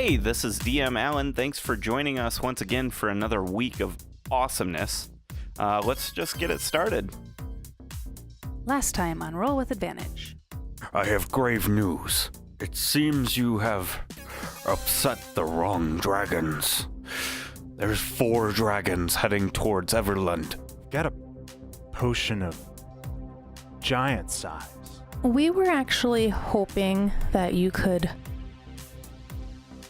Hey, this is DM Allen. Thanks for joining us once again for another week of awesomeness. Let's just get it started. Last time on Roll with Advantage. I have grave news. It seems you have upset the wrong dragons. There's 4 dragons heading towards Everland. Got a potion of giant size. We were actually hoping that you could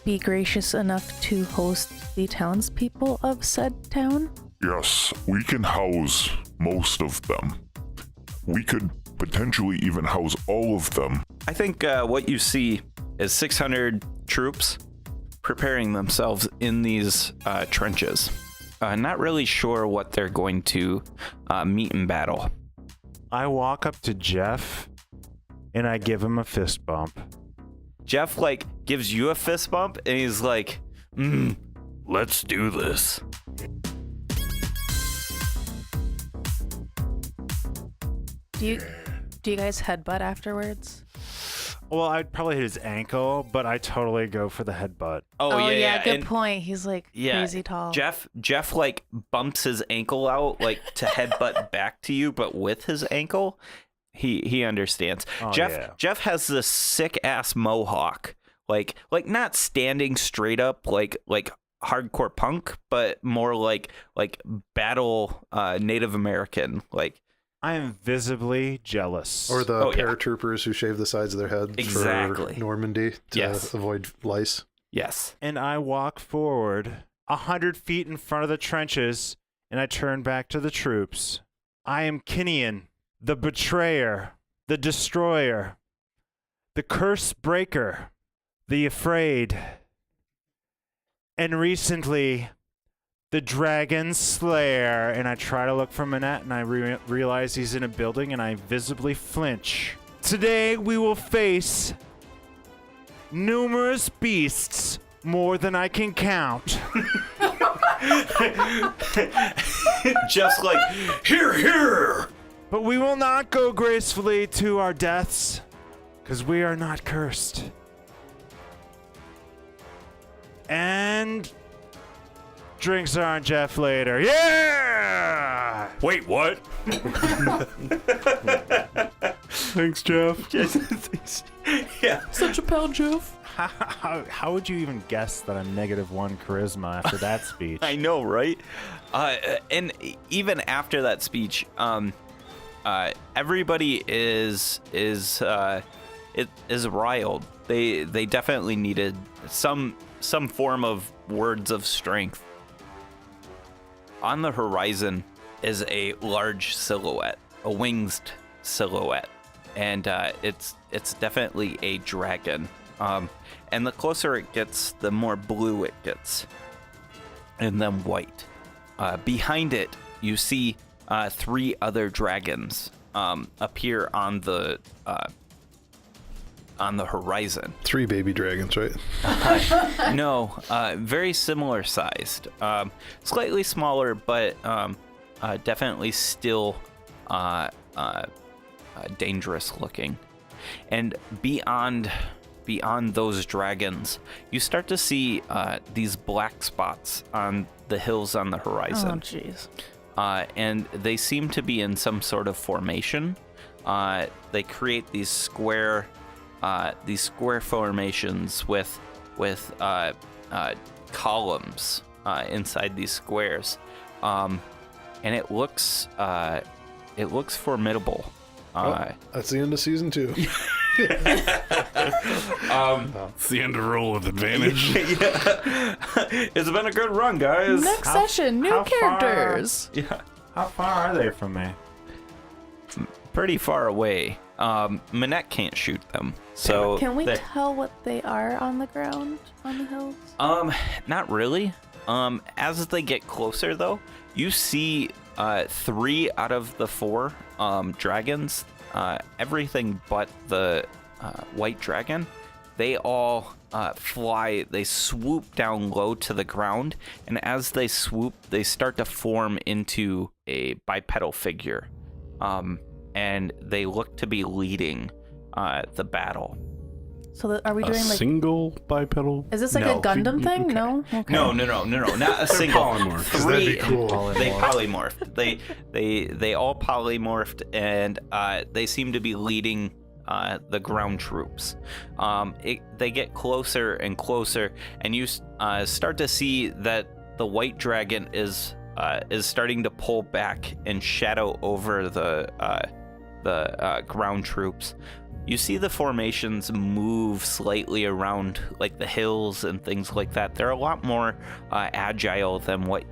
be gracious enough to host the townspeople of said town. Yes, we can house most of them. We could potentially even house all of them. I think what you see is 600 troops preparing themselves in these trenches. Not really sure what they're going to meet in battle. I walk up to Jeff and I give him a fist bump. Jeff, gives you a fist bump, and he's like, let's do this. Do you guys headbutt afterwards? Well, I'd probably hit his ankle, but I totally go for the headbutt. Oh yeah. Good And point. He's crazy tall. Jeff bumps his ankle out to headbutt back to you, but with his ankle. He understands. Oh, Jeff has this sick ass mohawk, like not standing straight up like hardcore punk, but more like battle Native American. I am visibly jealous. Or the paratroopers who shave the sides of their heads Exactly. for Normandy to avoid lice. Yes. And I walk forward 100 feet in front of the trenches, and I turn back to the troops. I am Kinian, the betrayer, the destroyer, the curse breaker, the afraid, and recently, the dragon slayer. And I try to look for Manette, and I realize he's in a building, and I visibly flinch. Today, we will face numerous beasts, more than I can count. Jeff's here. But we will not go gracefully to our deaths, because we are not cursed. And drinks are on Jeff later. Yeah! Wait, what? Thanks, Jeff. Yeah. Such a pal, Jeff. How would you even guess that I'm -1 charisma after that speech? I know, right? And even after that speech, everybody is riled. They definitely needed some form of words of strength. On the horizon is a large silhouette, a winged silhouette, and it's definitely a dragon. And the closer it gets, the more blue it gets, and then white. Behind it, you see 3 other dragons appear on the horizon. 3 baby dragons, right? No, very similar sized. Slightly smaller, but definitely still dangerous looking. And beyond those dragons, you start to see these black spots on the hills on the horizon. Oh, jeez. And they seem to be in some sort of formation. They create these square formations with columns inside these squares, and it looks formidable. That's the end of season 2. It's the end of Roll with Advantage. Yeah. It's been a good run, guys. Next session, new characters. How far are they from me? Pretty far away. Manette can't shoot them. So Can we tell what they are on the ground on the hills? Not really. As they get closer, though, you see 3 out of the 4 dragons. Everything but the white dragon. They all fly. They swoop down low to the ground, and as they swoop, they start to form into a bipedal figure. And they look to be leading the battle. So are we A doing like? single bipedal? Is this like No. a Gundam thing? Okay. No. Okay. No, not a single. polymorph. 'Cause that'd be 3 cool. They polymorphed. They all polymorphed, and they seem to be leading the ground troops. They get closer and closer, and you start to see that the white dragon is starting to pull back and shadow over the ground troops. You see the formations move slightly around like the hills and things like that. They're a lot more agile than what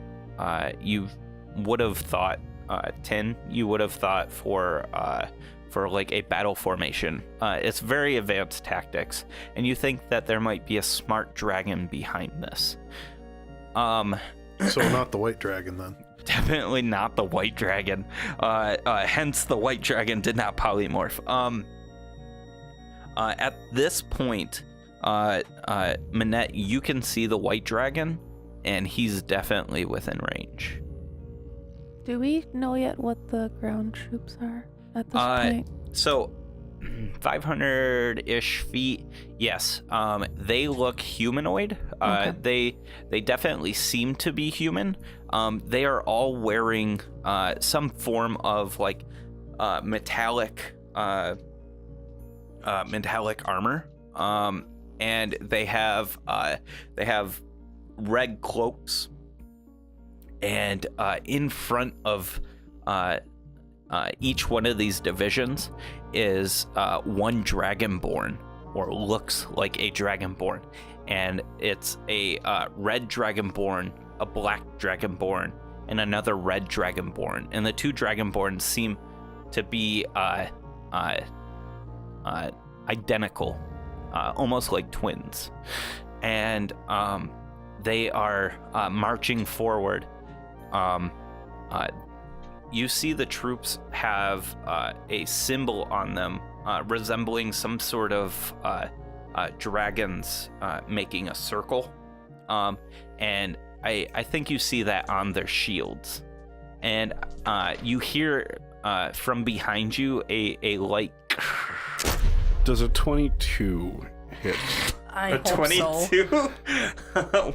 you would have thought, Tin. You would have thought for like a battle formation. It's very advanced tactics, and you think that there might be a smart dragon behind this. So not the white dragon then. Definitely not the white dragon. Hence, the white dragon did not polymorph. At this point, Minette, you can see the white dragon, and he's definitely within range. Do we know yet what the ground troops are at this point? So, 500-ish feet. Yes. They look humanoid. Okay. They definitely seem to be human. They are all wearing some form of like metallic armor. And they have red cloaks. And in front of each one of these divisions is one dragonborn, or looks like a dragonborn, and it's a red dragonborn, a black dragonborn, and another red dragonborn, and the two dragonborns seem to be identical, almost like twins, and they are marching forward. You see the troops have a symbol on them resembling some sort of dragons making a circle. And I think you see that on their shields. And you hear from behind you a light. Does a 22 hit? I A hope 22? so.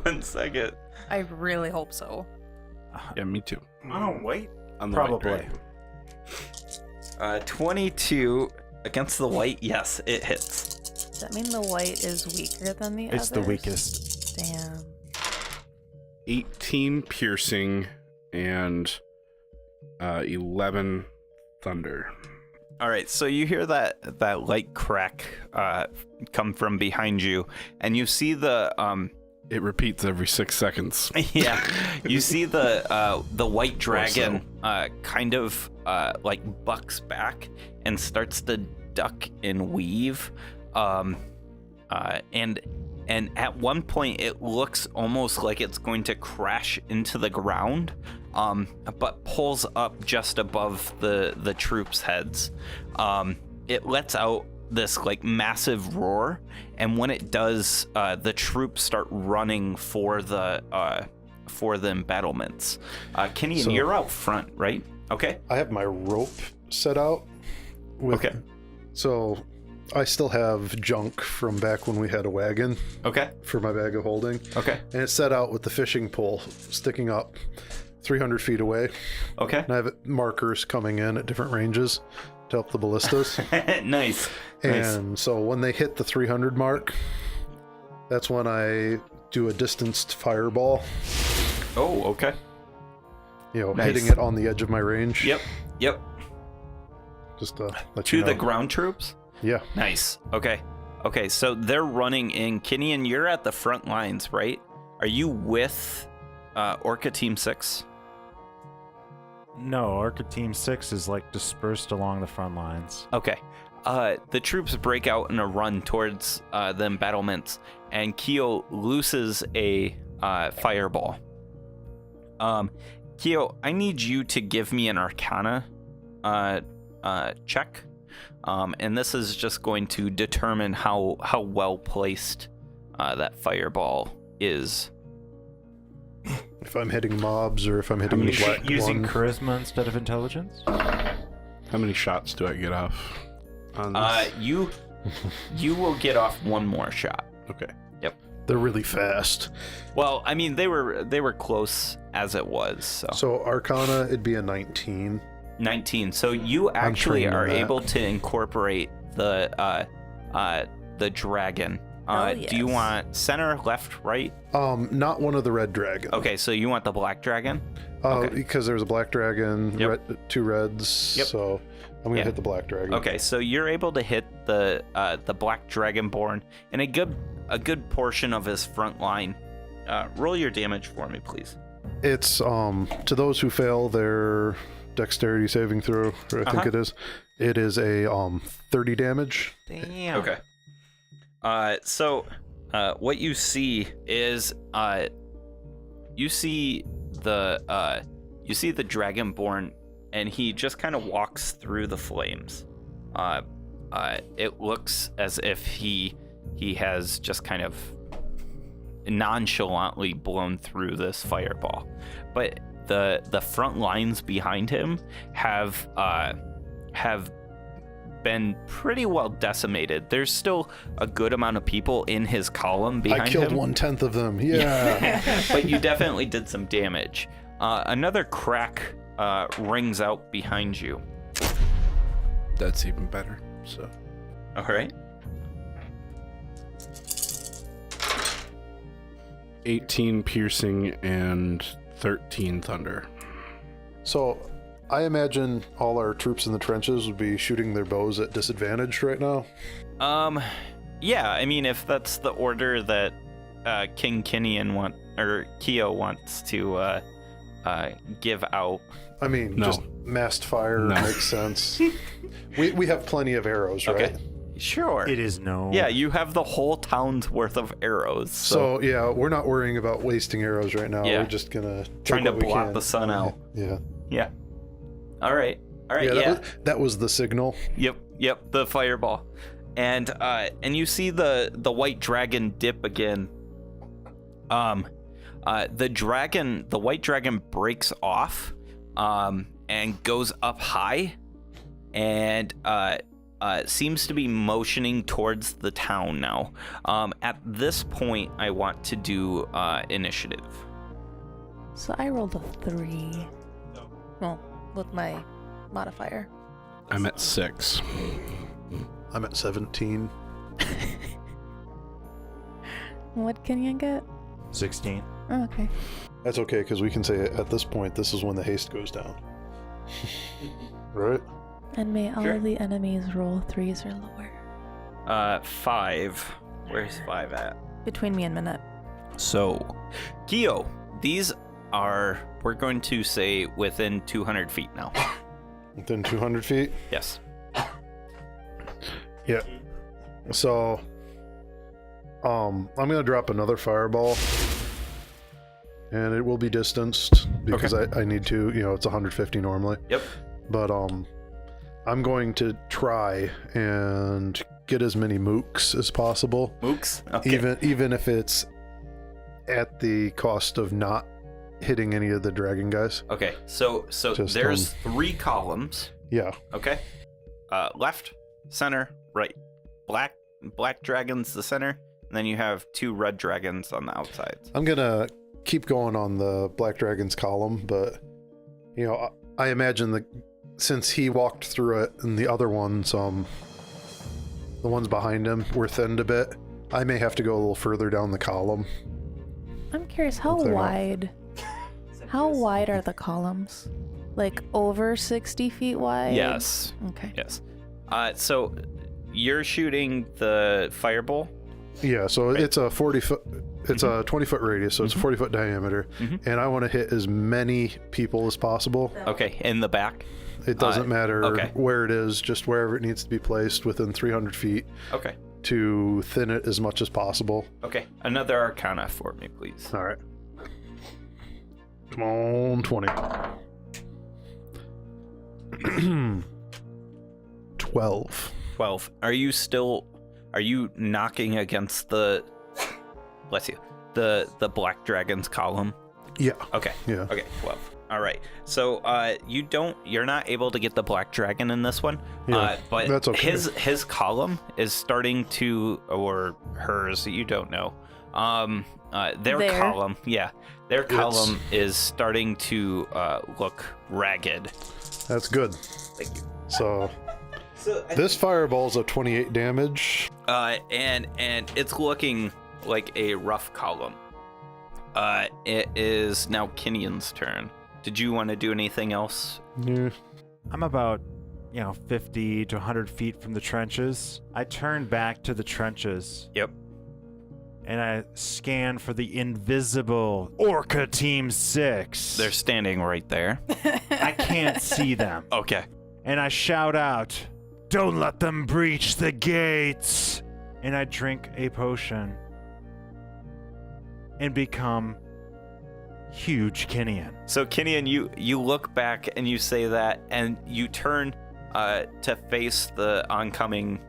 1 second. I really hope so. Yeah, me too. Oh, wait. On the white Probably. dragon. 22 against the white. Yes, it hits. Does that mean the white is weaker than the others? It's the weakest. Damn. 18 piercing and 11 thunder. All right, so you hear that light crack come from behind you, and you see the It repeats every 6 seconds. yeah, you see the white dragon kind of like bucks back and starts to duck and weave, and at one point it looks almost like it's going to crash into the ground, but pulls up just above the troops' heads. It lets out this like massive roar, and when it does, the troops start running for the embattlements. Kenny, So- you're out front, right? Okay. I have my rope set out. Okay. So I still have junk from back when we had a wagon Okay. for my bag of holding. Okay. And it's set out with the fishing pole sticking up 300 feet away. Okay. And I have markers coming in at different ranges to help the ballistas. Nice. And so when they hit the 300 mark, that's when I do a distanced fireball, Oh, okay. hitting it on the edge of my range. Yep. Just to let To you know. the ground troops? Yeah. Nice. Okay, so they're running in. Kinian, you're at the front lines, right? Are you with Orca Team 6? No, Orca Team 6 is like dispersed along the front lines. Okay. The troops break out in a run towards the embattlements, and Keo looses a fireball. Keo, I need you to give me an Arcana check, and this is just going to determine how well placed that fireball is. If I'm hitting mobs or if I'm hitting many the black Using one. charisma instead of intelligence? How many shots do I get off on this? You will get off one more shot. Okay. Yep. They're really fast. Well, I mean, they were close as it was. So Arcana, it'd be a 19. 19. So you actually trained in are that. able to incorporate the dragon. Do you yes. want center, left, right? Not one of the red dragons. Okay, so you want the black dragon? Okay. Because there's a black dragon, Yep. two reds. Yep. So I'm gonna Yeah. hit the black dragon. Okay, so you're able to hit the black dragonborn and a good portion of his front line. Roll your damage for me, please. It's to those who fail their dexterity saving throw, I think it is. It is a 30 damage. Damn. Okay. So what you see is you see the dragonborn, and he just kind of walks through the flames. It looks as if he has just kind of nonchalantly blown through this fireball, but the front lines behind him have been pretty well decimated. There's still a good amount of people in his column behind him. I killed 1/10 of them. Yeah. But you definitely did some damage. Another crack rings out behind you. That's even better. So All right. 18 piercing and 13 thunder. So I imagine all our troops in the trenches would be shooting their bows at disadvantage right now. Yeah, I mean, if that's the order that King Keo wants to give out. I mean, No. just massed fire No. makes sense. we have plenty of arrows, right? Okay. Sure. It is no. Yeah, you have the whole town's worth of arrows. So yeah, we're not worrying about wasting arrows right now. Yeah. We're just gonna Trying to take what we blot can. the sun out. Yeah. Yeah. All right. Yeah. That was the signal. Yep, the fireball. And you see the white dragon dip again. The white dragon breaks off and goes up high and seems to be motioning towards the town now. At this point, I want to do initiative. So I rolled a 3. Well, with my modifier. I'm at 6. I'm at 17. What can you get? 16. Oh, okay. That's okay because we can say at this point this is when the haste goes down. Right? And may all Sure. the enemies roll 3s or lower. 5. Where's 5 at? Between me and Minette. So, Keo, these are, we're going to say, within 200 feet now. Within 200 feet? Yes. Yeah. So, I'm going to drop another fireball. And it will be distanced because I need to, it's 150 normally. Yep. But I'm going to try and get as many mooks as possible. Mooks? Okay. Even if it's at the cost of not hitting any of the dragon guys. Okay, so Just, there's 3 columns. Yeah. Okay. Left, center, right. Black dragons the center, and then you have 2 red dragons on the outsides. I'm going to keep going on the black dragon's column, but I imagine since he walked through it and the other ones, the ones behind him were thinned a bit, I may have to go a little further down the column. I'm curious, how If they're not- wide are the columns? Like over 60 feet wide? Yes. Okay. Yes. So you're shooting the fireball? Yeah, so it's a 40-foot, it's a 20-foot radius, so it's a 40-foot diameter, and I want to hit as many people as possible. Okay, in the back? It doesn't matter okay. where it is, just wherever it needs to be placed within 300 feet Okay. to thin it as much as possible. Okay, another arcana for me, please. All right. Come on, 20. 12. 12. Are you knocking against the black dragon's column? Yeah. Okay. Yeah. Okay, 12. All right. So you're not able to get the black dragon in this one. Yeah, but that's okay. his column is starting to, or hers, you don't know. Their There. column, yeah. Their column is starting to look ragged. That's good. Thank you. So this fireball's a 28 damage. And it's looking like a rough column. It is now Kinian's turn. Did you want to do anything else? Yeah. I'm about, 50 to 100 feet from the trenches. I turn back to the trenches. Yep. And I scan for the invisible Orca Team 6. They're standing right there. I can't see them. Okay. And I shout out, "Don't let them breach the gates!" And I drink a potion and become huge Kinian. So Kinian, you look back and you say that, and you turn to face the oncoming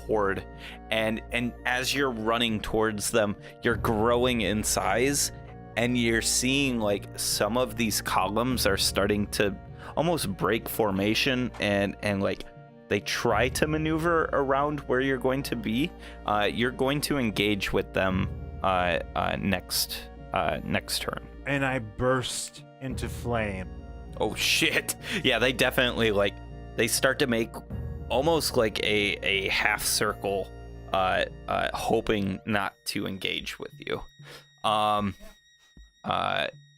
horde, and as you're running towards them, you're growing in size, and you're seeing like some of these columns are starting to almost break formation, and like they try to maneuver around where you're going to be. You're going to engage with them next turn. And I burst into flame. Oh shit. Yeah, they definitely they start to make almost like a half circle, hoping not to engage with you.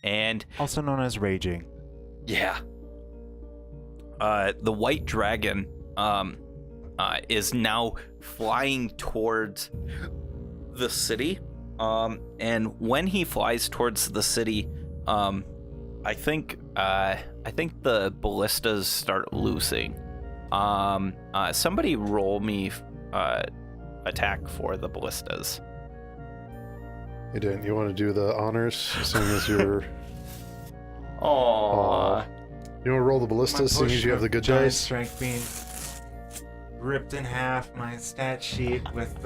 And Also known as raging. yeah. The white dragon is now flying towards the city. And when he flies towards the city, I think the ballistas start loosing. Somebody roll me attack for the ballistas. You didn't. You want to do the honors, seeing as you're. Aww. You want to roll the ballistas, seeing as you have the good giant dice. strength being ripped in half. My stat sheet with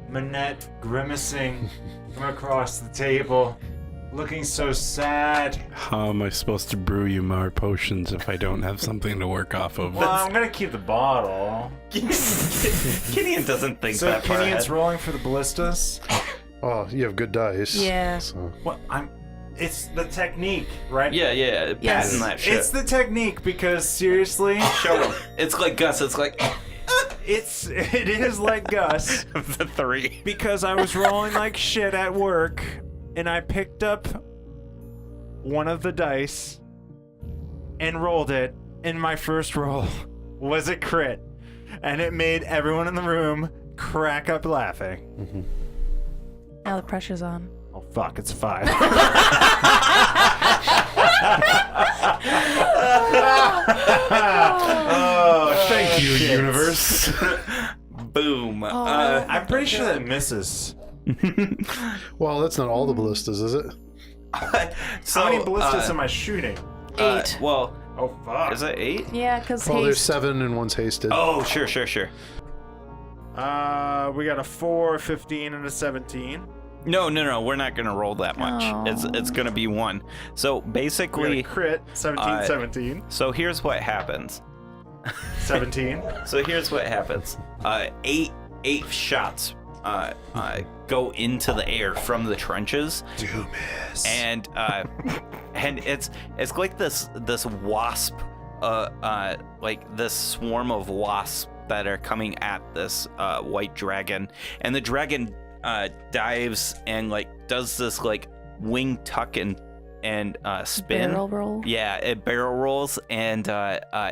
Manette grimacing from across the table, looking so sad. How am I supposed to brew you more potions if I don't have something to work off of? Well, I'm gonna keep the bottle. Kinian doesn't think So that far Kinian's ahead. rolling for the ballistas. Oh, you have good dice. Yeah. So. What? It's the technique, right? Yeah, Yes. patent that shit. It's the technique because seriously, Show them. It's like Gus. It's like it is like Gus the 3. because I was rolling like shit at work and I picked up one of the dice and rolled it, and my first roll was a crit, and it made everyone in the room crack up laughing. Mm-hmm. Now the pressure's on. Oh fuck, it's 5. Oh, Thank you, shit. universe. Boom. I'm pretty sure that misses. Well, that's not all the ballistas, is it? So, How many ballistas am I shooting? 8. Well, Oh fuck. is it 8? Yeah, because Well, there's haste. 7 and one's hasted. Oh, sure. We got a 4, a 15, and a 17. No. We're not gonna roll that much. It's gonna be 1. So We got a basically, crit. 17, 17. so here's what happens. 17. So here's what happens. 8 shots go into the air from the trenches. Do miss. And it's like this wasp, like this swarm of wasps that are coming at this white dragon, and the dragon dives and like does this like wing tuck and spin. Barrel roll. Yeah, it barrel rolls, and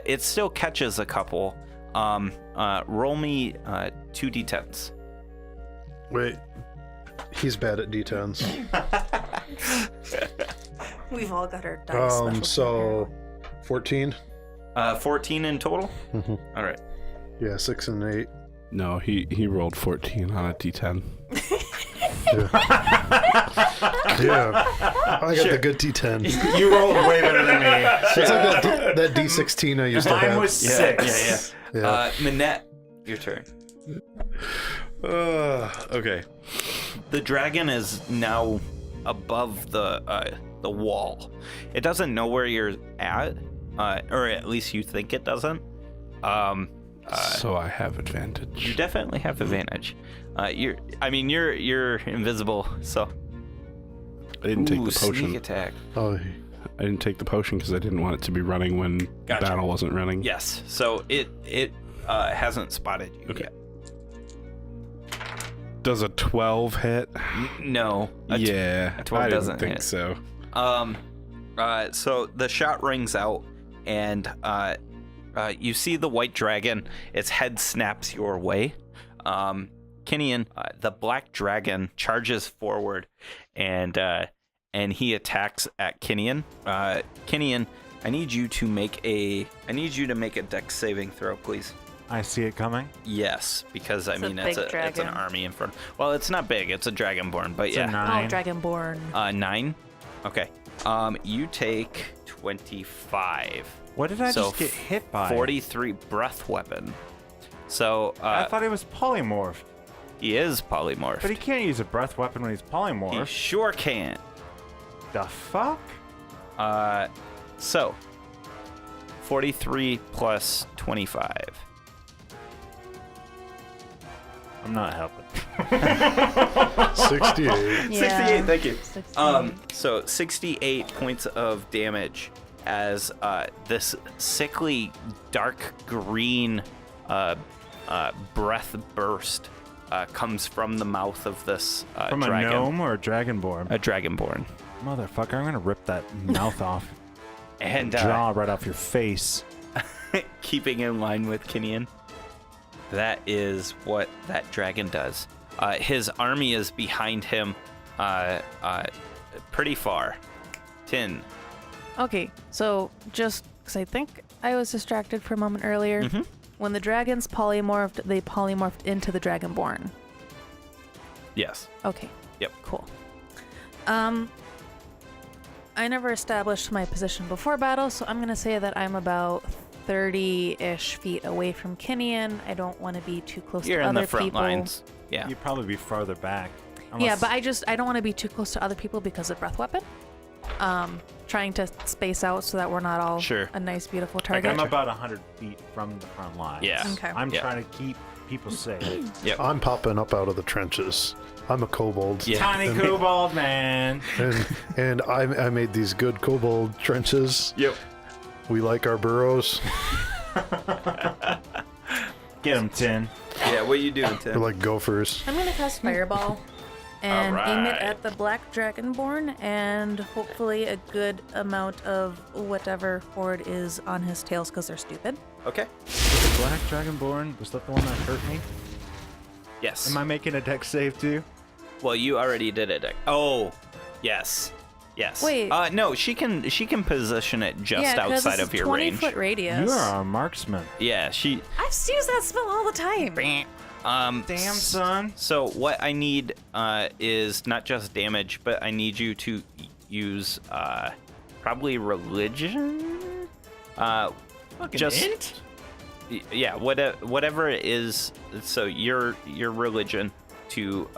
it still catches a couple. Roll me 2d10s. Wait. He's bad at D10s. We've all got our dice. special So 14? 14 in total? Mhm. All right. Yeah, 6 and 8. No, he rolled 14 on a D10. Yeah. I got the good D10. You rolled way better than me. It's like that D16 I used to Mine have. was 6. Yeah. Minette, your turn. Okay. The dragon is now above the wall. It doesn't know where you're at, or at least you think it doesn't. So I have You advantage. definitely have advantage. You're invisible, so. I didn't take the Sneak potion. attack. Oh, I didn't take the potion because I didn't want it to be running when Gotcha. battle wasn't running. Yes, so it hasn't spotted you Okay. yet. Does a 12 hit? No. Yeah, a 12 I doesn't didn't think hit. so. So the shot rings out, and you see the white dragon. Its head snaps your way. Kinian, the black dragon, charges forward, and he attacks at Kinian. Kinian, I need you to make a dex saving throw, please. I see it coming. Yes, because It's a big it's an dragon. army in front. Well, it's not big. It's a dragonborn, but It's yeah. a 9. Oh, Dragonborn. 9. Okay. You take 25. What did I So just get hit by? 43 breath weapon. So I thought he was polymorphed. he is polymorphed. But he can't use a breath weapon when he's He polymorphed. sure can. The fuck? So 43 plus 25. I'm not helping. 68. Yeah. 68, thank you. 68. So 68 points of damage as this sickly dark green breath burst comes from the mouth of this From dragon. a gnome or a dragonborn? A dragonborn. Motherfucker, I'm gonna rip that mouth off. And Jaw right off your face. keeping in line with Kinian, that is what that dragon does. His army is behind him pretty far. 10. Okay, so just because I think I was distracted for a moment earlier. Mm-hmm. When the dragons polymorphed, they polymorphed into the dragonborn. Yes. Okay. Yep. Cool. I never established my position before battle, so I'm gonna say that I'm about 30-ish feet away from Kinian. I don't want to be too close You're to in other the front people. lines. Yeah. You'd probably be farther back. Yeah, Unless- but I don't want to be too close to other people because of breath weapon. Trying to space out so that we're not all Sure. a nice, beautiful Like, target. I'm about 100 feet from the front line. Yeah. Okay. I'm Yeah. trying to keep people safe. Yep. I'm popping up out of the trenches. I'm a kobold. Yeah. Tiny kobold man. And I made these good kobold trenches. Yep. We like our burrows. Get him, Tin. Yeah, what you doing, We're Tim? like gophers. I'm gonna cast Fireball and aim it Alright. at the black dragonborn, and hopefully a good amount of whatever horde is on his tails because they're stupid. Okay. The black dragonborn, was that the one that hurt me? Yes. Am I making a dex save too? Well, you already did it. Oh, yes. Yes. Wait. No, she can position it just yeah, 'cause outside it's of a your 20-foot range. radius. You are a marksman. Yeah, she. I use that spell all the time. Damn, son. So what I need is not just damage, but I need you to use probably religion. Just int? yeah, whatever it is. So your religion to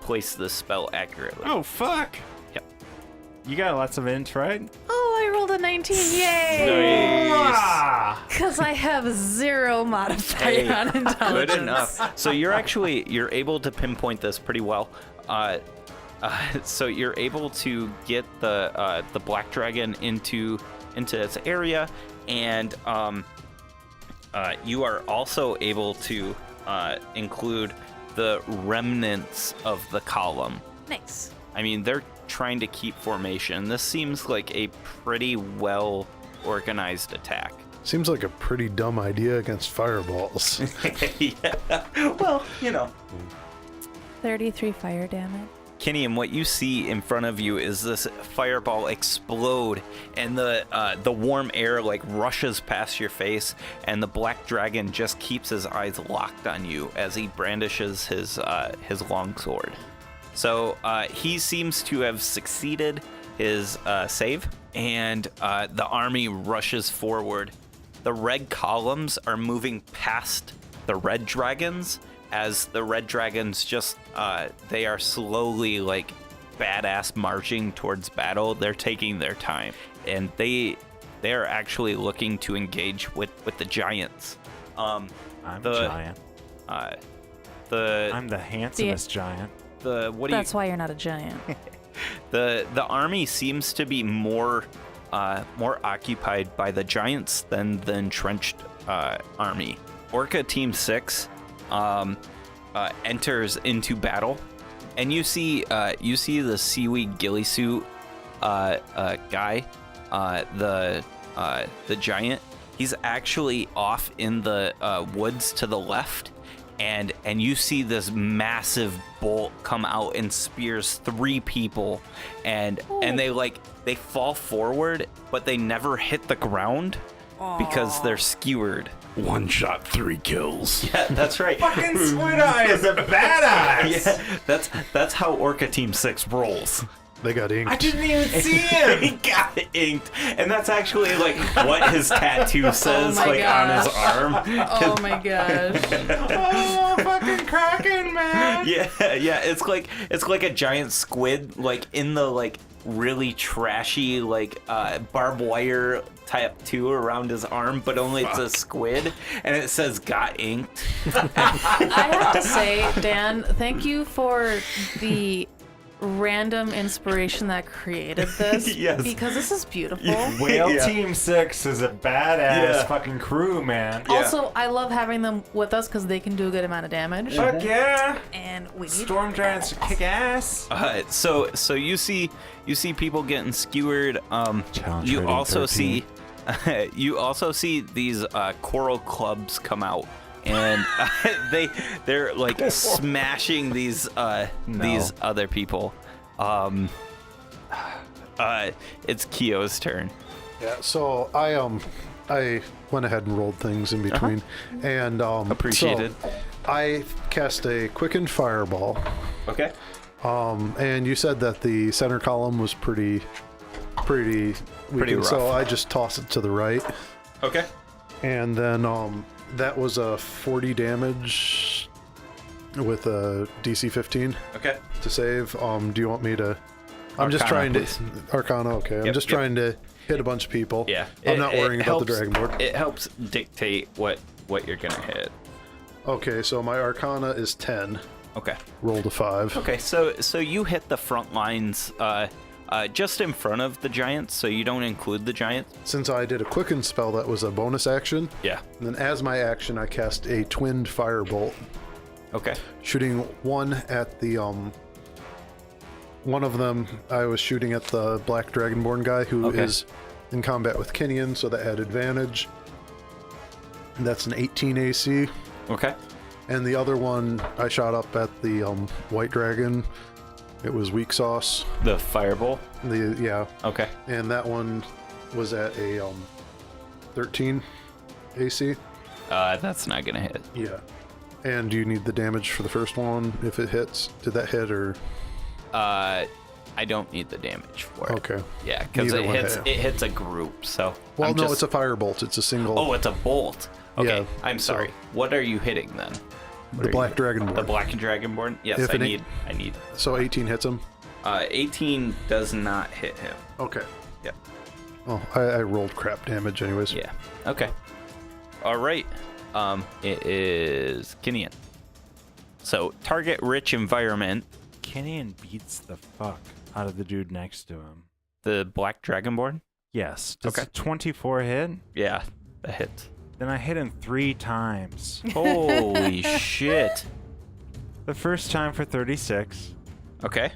place the spell accurately. Oh, fuck. Yep. You got lots of ints, right? Oh, I rolled a 19. Yay! Ah! Because I have 0 modifier Hey, on intelligence. good enough. So you're able to pinpoint this pretty well. So you're able to get the black dragon into its area, and you are also able to include the remnants of the column. Nice. I mean, they're trying to keep formation. This seems like a pretty well organized attack. Seems like a pretty dumb idea against fireballs. Yeah. Well, 33 fire damage. Kenny, and what you see in front of you is this fireball explode, and the warm air like rushes past your face, and the black dragon just keeps his eyes locked on you as he brandishes his longsword. So he seems to have succeeded his save, and the army rushes forward. The red columns are moving past the red dragons, as the red dragons just they are slowly like badass marching towards battle. They're taking their time, and they are actually looking to engage with the giants. I'm the- giant. The I'm the handsomest giant. That's why you're not a giant. the army seems to be more occupied by the giants than the entrenched army. Orca Team 6 enters into battle, and you see the seaweed ghillie suit guy, the giant. He's actually off in the woods to the left, and you see this massive bolt come out and spears 3 people, and they fall forward, but they never hit the ground because they're skewered. 1 shot, 3 kills. Yeah, that's right. Fucking Squid Eye is a badass. Yeah, that's how Orca Team 6 rolls. They got inked. I didn't even see him. He got inked, and that's actually like what his tattoo says, my like on his arm. Oh my gosh. Oh, fucking Kraken, man. Yeah, it's like a giant squid, like in the like really trashy like barbed wire tattoo around his arm, but only it's a squid, and it says "got inked." I have to say, Dan, thank you for the random inspiration that created this. Yes. Because this is beautiful. Whale Yeah. Team 6 is a badass Yeah. fucking crew, man. Also, I love having them with us because they can do a good amount of damage. Fuck yeah. And we need Storm Giants kick ass. So you see people getting skewered. Challenge You rating also 13. see these coral clubs come out, and they're like smashing these other people. It's Kyo's turn. Yeah, so I went ahead and rolled things in between, and Appreciated. So I cast a quickened fireball, Okay. and you said that the center column was pretty weakened, so rough. I just toss it to the right, Okay. and then that was a 40 damage with a DC 15 Okay. to save. Do you want me to? I'm just Arcana, trying please. to Arcana. Okay, I'm Yep, just yep. trying to hit a bunch of people. Yeah. I'm not worrying about the helps- Dragonborn. It helps dictate what you're gonna hit. Okay, so my Arcana is 10. Okay. Rolled a 5. Okay, so you hit the front lines just in front of the giants, so you don't include the giants. Since I did a quicken spell, that was a bonus action. Yeah. And then as my action, I cast a twinned firebolt, Okay. shooting one at the one of them. I was shooting at the Black Dragonborn guy who is in combat with Kinian, so that had advantage. And that's an 18 AC. Okay. And the other one, I shot up at the White Dragon. It was weak sauce. The fireball. Yeah, Okay. and that one was at a 13 AC. That's not gonna hit. Yeah. And do you need the damage for the first one if it hits? Did that hit or? I don't need the damage for it. Okay. Yeah, because Neither one it hits a group. So. Well, I'm no, just- it's a firebolt. It's a single. Oh, it's a bolt. Okay. Yeah, I'm so- sorry. What are you hitting then? the Black Dragonborn. The Black Dragonborn. Yes, If I it ain't- need. So 18 hits him. 18 does not hit him. Okay. Yeah. Oh, I rolled crap damage anyways. Yeah. Okay. All right. It is Kinian. So target rich environment. Kinian beats the fuck out of the dude next to him. The Black Dragonborn. Yes. Does Okay. a 24 hit? Yeah, that hits. Then I hit him 3 times. Holy shit. The first time for 36. Okay.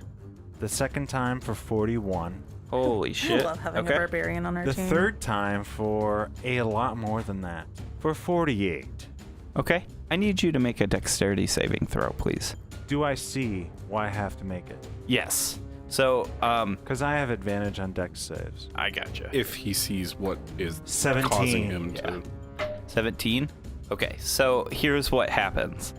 The second time for 41. Holy I shit. love having Okay. a barbarian on our The team. third time for a lot more than that. For 48. Okay. I need you to make a dexterity saving throw, please. Do I see why I have to make it? Yes. So, Because I have advantage on dex saves. I gotcha. If he sees what is 17. causing him Yeah. to. 17. Okay, so here's what happens.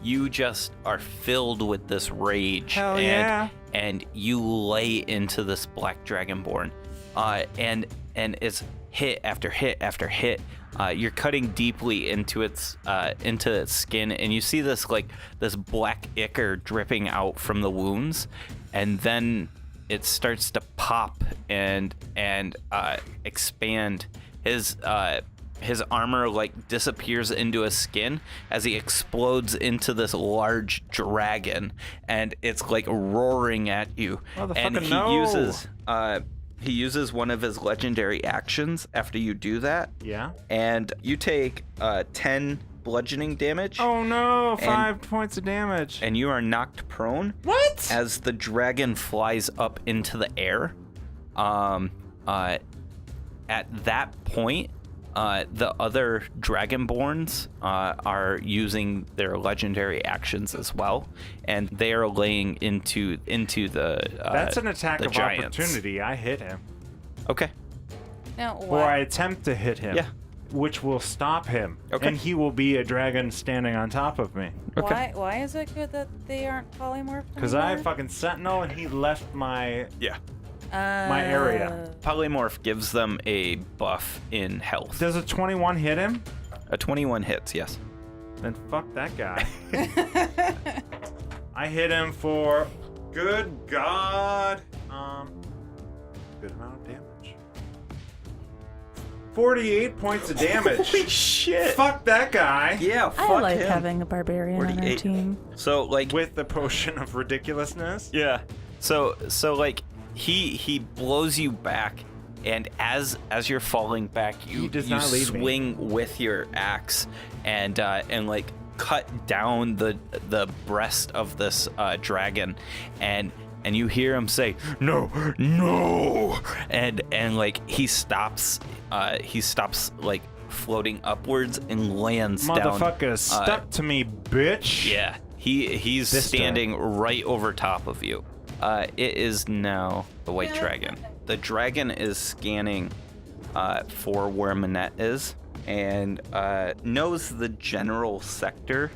You just are filled with this rage. Hell and, yeah. And you lay into this Black Dragonborn. And it's hit after hit after hit. You're cutting deeply into its skin, and you see this black ichor dripping out from the wounds, and then it starts to pop and expand. His armor disappears into his skin as he explodes into this large dragon, and it's roaring at you. And he uses one of his legendary actions after you do that. Yeah. And you take 10 bludgeoning damage. Oh no, 5 points of damage. And you are knocked prone. What? As the dragon flies up into the air. At that point, the other Dragonborns are using their legendary actions as well, and they are laying into the That's an attack the of giants. opportunity. I hit him. Okay. Now, Or I attempt to hit him. Yeah. Which will stop him. Okay. And he will be a dragon standing on top of me. Okay. Why is it good that they aren't polymorphed? Because I fucking sentinel and he left my Yeah. area. Polymorph gives them a buff in health. Does a 21 hit him? A 21 hits, yes. Then fuck that guy. I hit him for good God. Good amount of damage. 48 points of damage. Holy shit. Fuck that guy. Yeah, fuck I like him. having a barbarian on our 48. team. So With the potion of ridiculousness. yeah. So he blows you back, and as you're falling back, you swing with your axe and cut down the breast of this dragon, and you hear him say no, and he stops floating upwards and lands down. Motherfucker, stuck to me, bitch. Yeah, he's standing right over top of you. It is now the white dragon. The dragon is scanning for where Manette is, and knows the general sector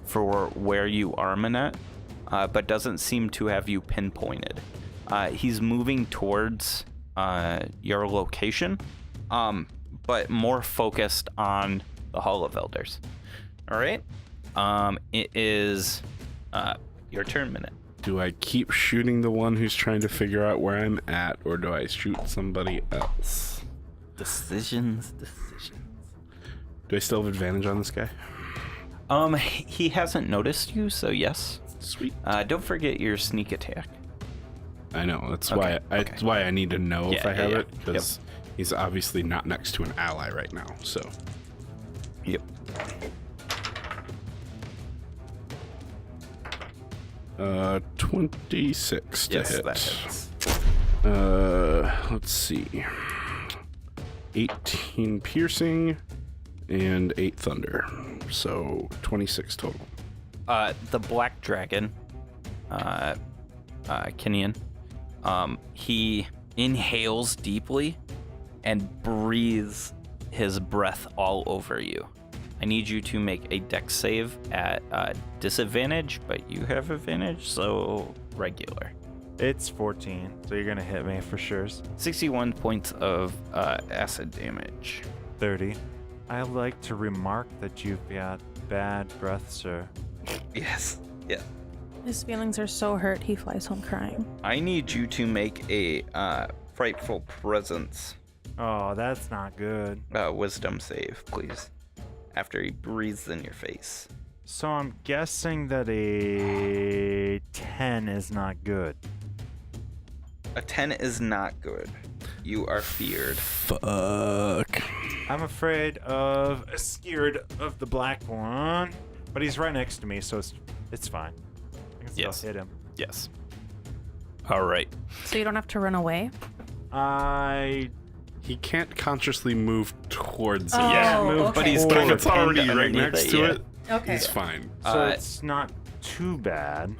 for where you are, Manette, but doesn't seem to have you pinpointed. He's moving towards your location, but more focused on the Hall of Elders. All right. It is your turn, Manette. Do I keep shooting the one who's trying to figure out where I'm at, or do I shoot somebody else? Decisions. Do I still have advantage on this guy? He hasn't noticed you, so yes. Sweet. Don't forget your sneak attack. I know. That's Okay, That's why I need to know if I have it, Yep. because he's obviously not next to an ally right now. So Yep. 26 to Yes, hit. that hits. Let's see. 18 piercing and 8 thunder. So 26 total. The black dragon, Kinian, he inhales deeply and breathes his breath all over you. I need you to make a dex save at disadvantage, but you have advantage, so regular. It's 14, so you're gonna hit me for sure. 61 points of acid damage. 30. I like to remark that you've got bad breath, sir. Yes. Yeah. His feelings are so hurt, he flies home crying. I need you to make a frightful presence Oh, that's not good. wisdom save, please. After he breathes in your face. So I'm guessing that a 10 is not good. A 10 is not good. You are feared. Fuck. I'm scared of the black one, but he's right next to me, so it's fine. I can still Yes. hit him. Yes. All right. So you don't have to run away? He can't consciously move towards it. Oh, Yeah, okay. but he's But kind if of it's already pinned right underneath next it, to yeah. it, Okay. he's fine. So Uh, it's not too bad.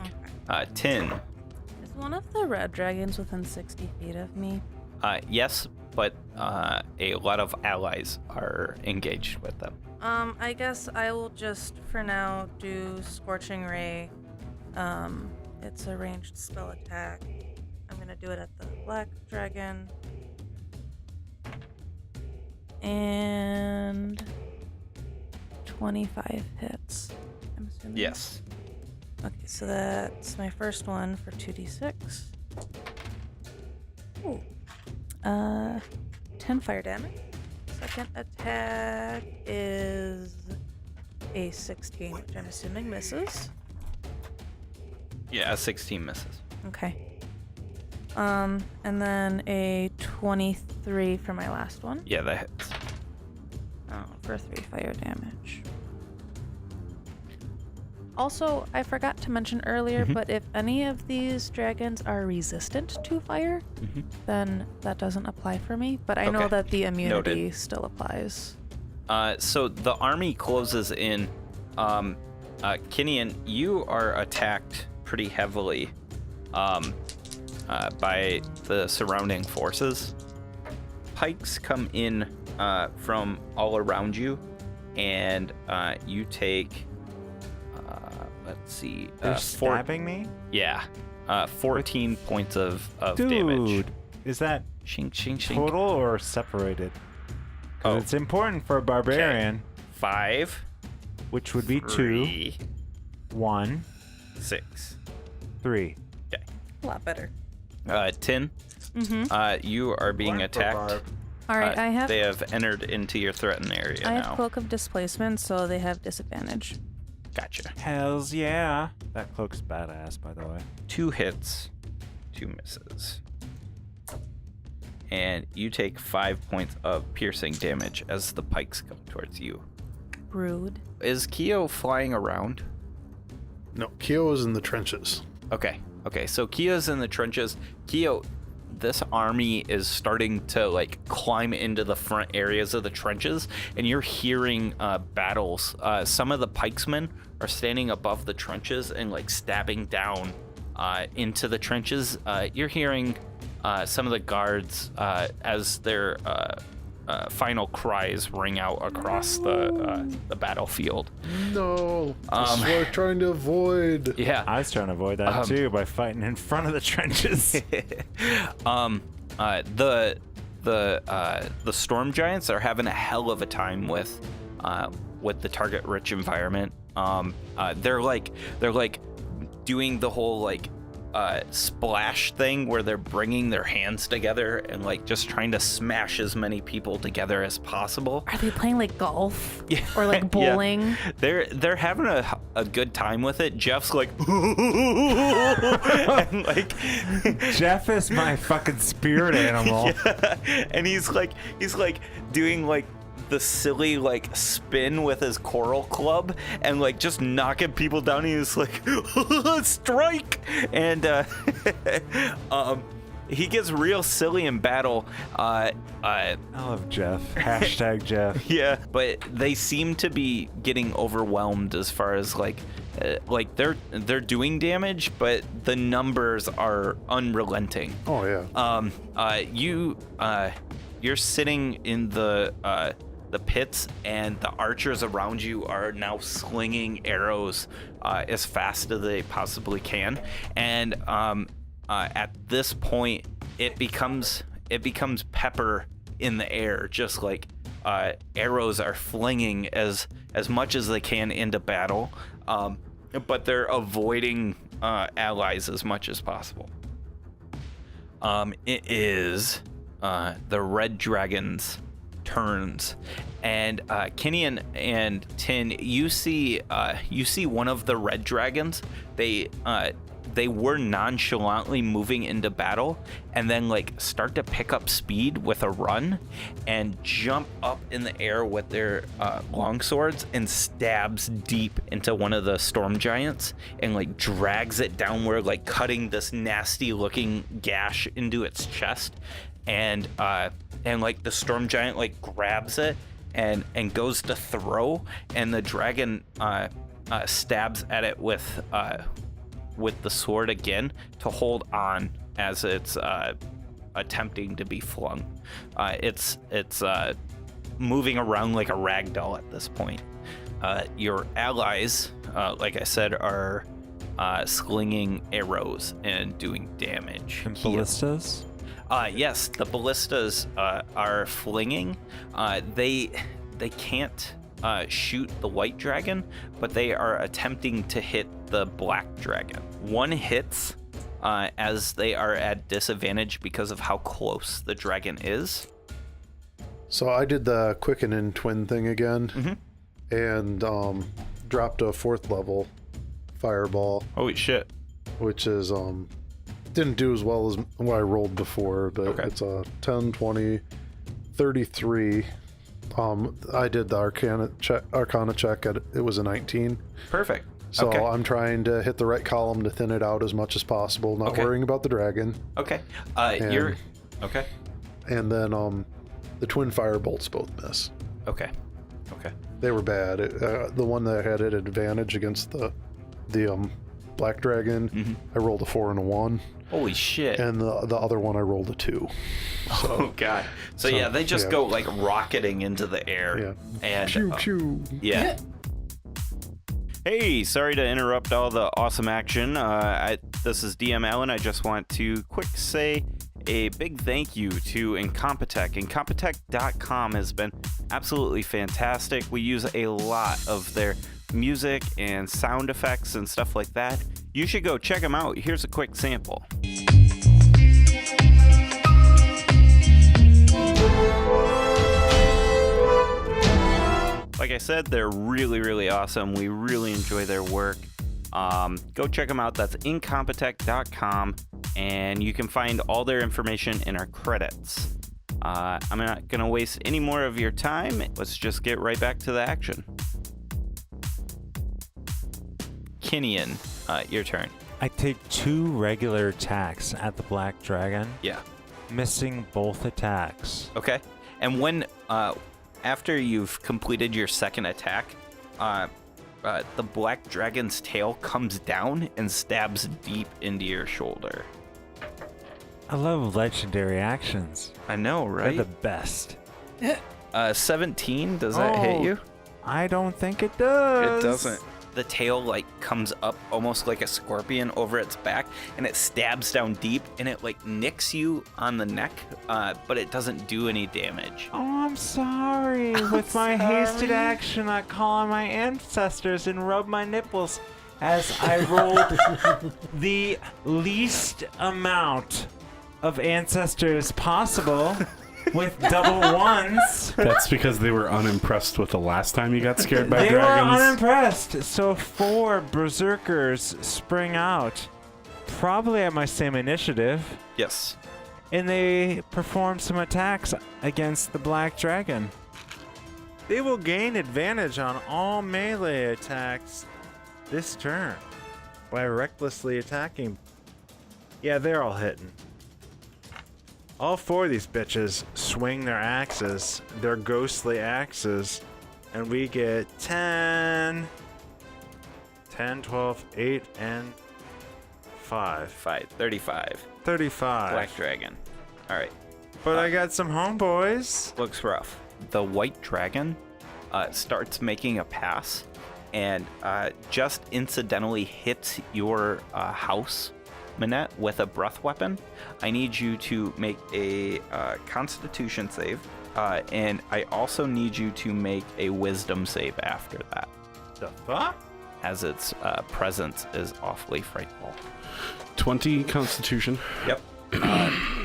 Tin. Is one of the red dragons within 60 feet of me? Yes, but a lot of allies are engaged with them. I guess I will just, for now, do Scorching Ray. It's a ranged spell attack. I'm gonna do it at the black dragon. And 25 hits, I'm assuming. Yes. Okay, so that's my first one for 2d6. Ooh. 10 fire damage. Second attack is a 16, which I'm assuming misses. Yeah, 16 misses. Okay. And then a 23 for my last one. Yeah, that hits. Oh, for 3 fire damage. Also, I forgot to mention earlier, but if any of these dragons are resistant to fire, then that doesn't apply for me. But I know Okay. that the immunity Noted. still applies. So the army closes in. Kinian, you are attacked pretty heavily by the surrounding forces. Pikes come in from all around you, and you take, let's see, They're stabbing me? Yeah, 14 points of Dude, damage. is that Shink, shink, shink. total or separated? 'Cause Oh. it's important for a barbarian, 5, which would be 2, 3, 1, 6. 3. A lot better. 10. You are being attacked. All right, I have They have entered into your threatened area I now. have Cloak of Displacement, so they have disadvantage. Gotcha. Hells yeah. That cloak's badass, by the way. 2 hits, 2 misses. And you take 5 points of piercing damage as the pikes come towards you. Rude. Is Keo flying around? No, Kyo is in the trenches. Okay, so Keo's in the trenches. Keo, this army is starting to like climb into the front areas of the trenches, and you're hearing battles. Some of the pikesmen are standing above the trenches and like stabbing down into the trenches. You're hearing some of the guards as their final cries ring out across the battlefield. No, this is what we're trying to avoid. Yeah. I was trying to avoid that too by fighting in front of the trenches. The storm giants are having a hell of a time with the target rich environment. They're like doing the whole like splash thing where they're bringing their hands together and like just trying to smash as many people together as possible. Are they playing like golf? Yeah. Or like bowling? Yeah. They're having a good time with it. Jeff's like, and like Jeff is my fucking spirit animal. yeah. And he's like doing like the silly like spin with his coral club and like just knocking people down. He's like strike, and he gets real silly in battle. I love Jeff. Hashtag Jeff. Yeah, but they seem to be getting overwhelmed as far as like they're doing damage, but the numbers are unrelenting. Oh yeah. You're sitting in the pits, and the archers around you are now slinging arrows as fast as they possibly can, and at this point it becomes pepper in the air, just like arrows are flinging as much as they can into battle, but they're avoiding allies as much as possible. It is the red dragon's turns, and Kinian and Tin, you see one of the red dragons. They were nonchalantly moving into battle, and then like start to pick up speed with a run, and jump up in the air with their long swords and stabs deep into one of the storm giants, and like drags it downward, like cutting this nasty looking gash into its chest, and like the storm giant like grabs it and goes to throw, and the dragon stabs at it with the sword again to hold on as it's attempting to be flung. It's moving around like a rag doll at this point. Your allies, like I said, are slinging arrows and doing damage. And ballistas? Yes, the ballistas are flinging. They can't shoot the white dragon, but they are attempting to hit the black dragon. One hits as they are at disadvantage because of how close the dragon is. So I did the quicken and twin thing again, and dropped a 4th level fireball, Holy shit. which is didn't do as well as what I rolled before, but Okay. it's a 10, 20, 33. I did the Arcana check. It was a 19. Perfect. So Okay. I'm trying to hit the right column to thin it out as much as possible, not Okay. worrying about the dragon. Okay. And- You're okay. And then the twin firebolts both miss. Okay. Okay. They were bad. The one that had at advantage against the black dragon, I rolled a 4 and a 1, Holy shit. and the other one I rolled a 2. Oh god. So yeah, they just yeah. go like rocketing into the air. Yeah. And Pew pew. yeah. Hey, sorry to interrupt all the awesome action. This is DM Allen. I just want to quick say a big thank you to Incompetech. Incompetech.com has been absolutely fantastic. We use a lot of their music and sound effects and stuff like that. You should go check them out. Here's a quick sample. Like I said, they're really, really awesome. We really enjoy their work. Go check them out. That's Incompetech.com, and you can find all their information in our credits. I'm not going to waste any more of your time. Let's just get right back to the action. Kinian, your turn. I take 2 regular attacks at the black dragon, Yeah. missing both attacks. Okay. And when, after you've completed your second attack, the black dragon's tail comes down and stabs deep into your shoulder. I love legendary actions. I know, They're right? the best. 17, does that hit Oh, you? I don't think it does. The tail like comes up almost like a scorpion over its back, and it stabs down deep, and it like nicks you on the neck, but it doesn't do any damage. Oh, I'm sorry. With my hasted action, I call on my ancestors and rub my nipples as I rolled the least amount of ancestors possible with double ones. That's because they were unimpressed with the last time you got scared by They were dragons. unimpressed, so 4 berserkers spring out, probably at my same initiative, Yes. and they perform some attacks against the black dragon. They will gain advantage on all melee attacks this turn by recklessly attacking. Yeah, they're all hitting. All 4 of these bitches swing their axes, their ghostly axes, and we get 10, 12, 8, and 5. 35. 35. Black dragon. All right. But I got some homeboys. Looks rough. The white dragon starts making a pass and just incidentally hits your house, Minette, with a breath weapon. I need you to make a Constitution save, and I also need you to make a Wisdom save after that, The fuck? as its presence is awfully frightful. 20 Constitution. Yep.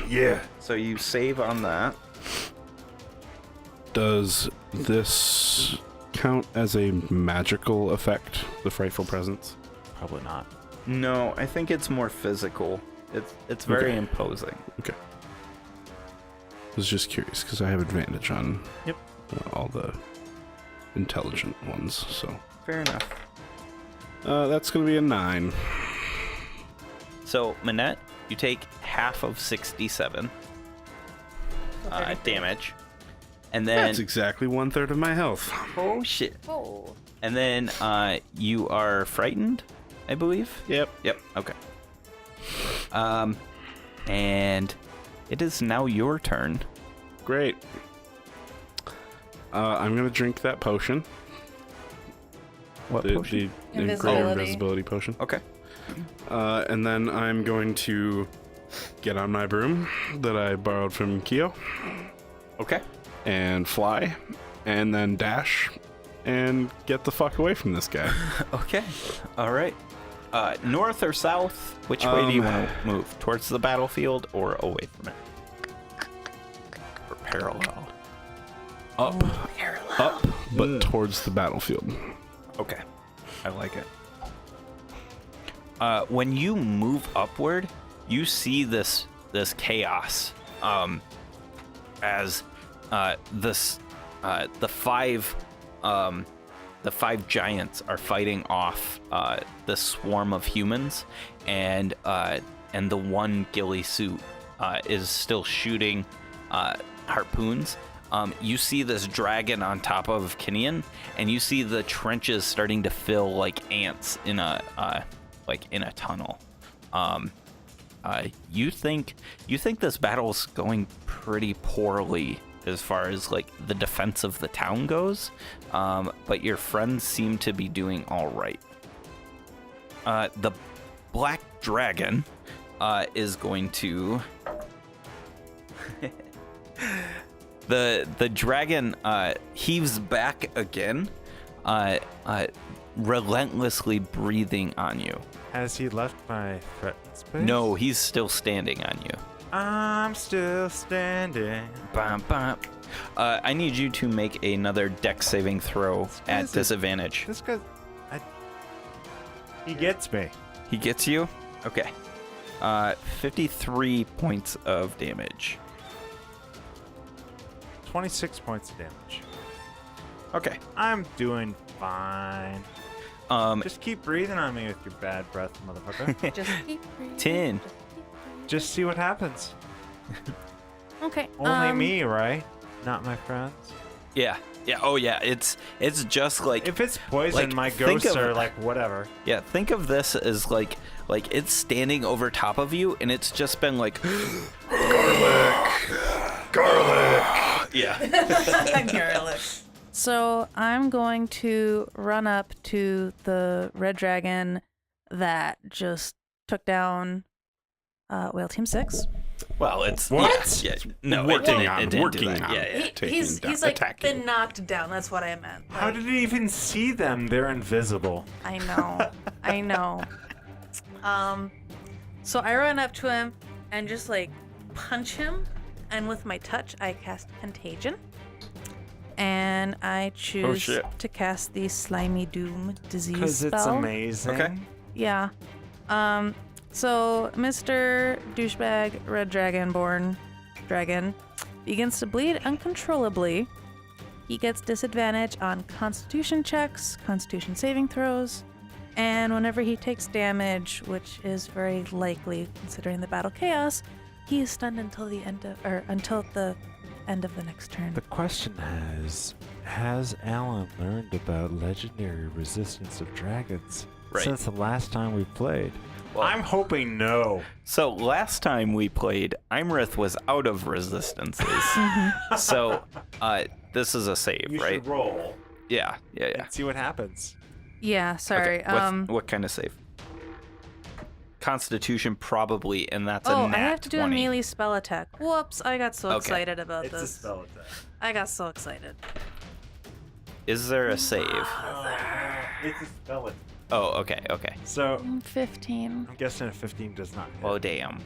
Yeah. So you save on that. Does this count as a magical effect, the frightful presence? Probably not. No, I think it's more physical. It's very Okay. imposing. Okay. I was just curious because I have advantage on all the intelligent ones, so. Fair enough. That's going to be a 9. So, Minette, you take half of 67 damage. And then... That's exactly 1/3 of my health. Oh, shit. Oh. And then you are frightened, I believe? Yep. Yep, okay. And it is now your turn. Great. I'm going to drink that potion. What The Invisibility. greater invisibility potion. Okay. And then I'm going to get on my broom that I borrowed from Keo Okay. and fly, and then dash and get the fuck away from this guy. Okay. All right. North or south? Which way do you want to move? Towards the battlefield or away from it? Or parallel? Up, but towards the battlefield. Okay. I like it. When you move upward, you see this chaos as the five giants are fighting off the swarm of humans, and the one ghillie suit is still shooting harpoons. You see this dragon on top of Kinian, and you see the trenches starting to fill like ants in a tunnel. You think this battle's going pretty poorly as far as like the defense of the town goes, but your friends seem to be doing all right. The black dragon is going to the dragon heaves back again, relentlessly breathing on you. Has he left my threatened space? No, he's still standing on you. I'm still standing. Bum, bum. I need you to make another dex saving throw at disadvantage. This guy, he gets me. He gets you? Okay. 53 points of damage. 26 points of damage. Okay. I'm doing fine. Just keep breathing on me with your bad breath, motherfucker. Just keep breathing. 10. Just see what happens. Okay. Only me, right? Not my friends. Yeah. Yeah. Oh, yeah. It's just like If it's poison, like, my think ghosts of- are like whatever. yeah. Think of this as like it's standing over top of you, and it's just been like garlic. Yeah. Garlic. So I'm going to run up to the red dragon that just took down Whale Team 6. Well, it's What? Yeah. No, Working it on, didn't do working that. on. Yeah. Yeah. Taking He's down, like attacking. been knocked down. That's what I meant. How Like, did he even see them? They're invisible. I know. I know. So I run up to him and just like punch him, and with my touch I cast Contagion. And I choose shit. to cast the Slimy Doom disease Because spell. it's amazing. Okay. Yeah. So Mr. Douchebag Red Dragonborn Dragon begins to bleed uncontrollably. He gets disadvantage on Constitution checks, Constitution saving throws, and whenever he takes damage, which is very likely considering the battle chaos, he is stunned until the end of the next turn. The question has Alan learned about legendary resistance of dragons Right. since the last time we played? Well- I'm hoping no. So last time we played, Imrith was out of resistances. So this is a save, You right? should roll Yeah. and see what happens. Yeah, sorry. Okay. What kind of save? Constitution probably, and that's a Oh, nat I have to do 20. a melee spell attack. Whoops, I got so Okay. excited about It's a this. spell attack. I got so excited. Is there a save? It's a spell attack. Oh, okay. So 15. I'm guessing a 15 does not hit. Oh, damn.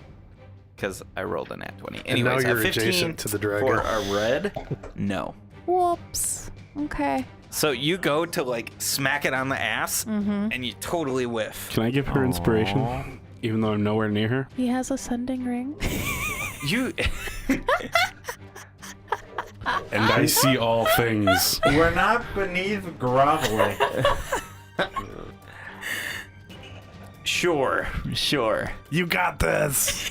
Because I rolled a nat 20. And now Anyways, you're a 15 adjacent to the dragon. for a red? No. Whoops. Okay. So you go to like smack it on the ass, Mm-hmm. and you totally whiff. Can I give her inspiration, even though I'm nowhere near her? He has a sending ring. You. And I see all things. We're not beneath groveling. Sure. You got this.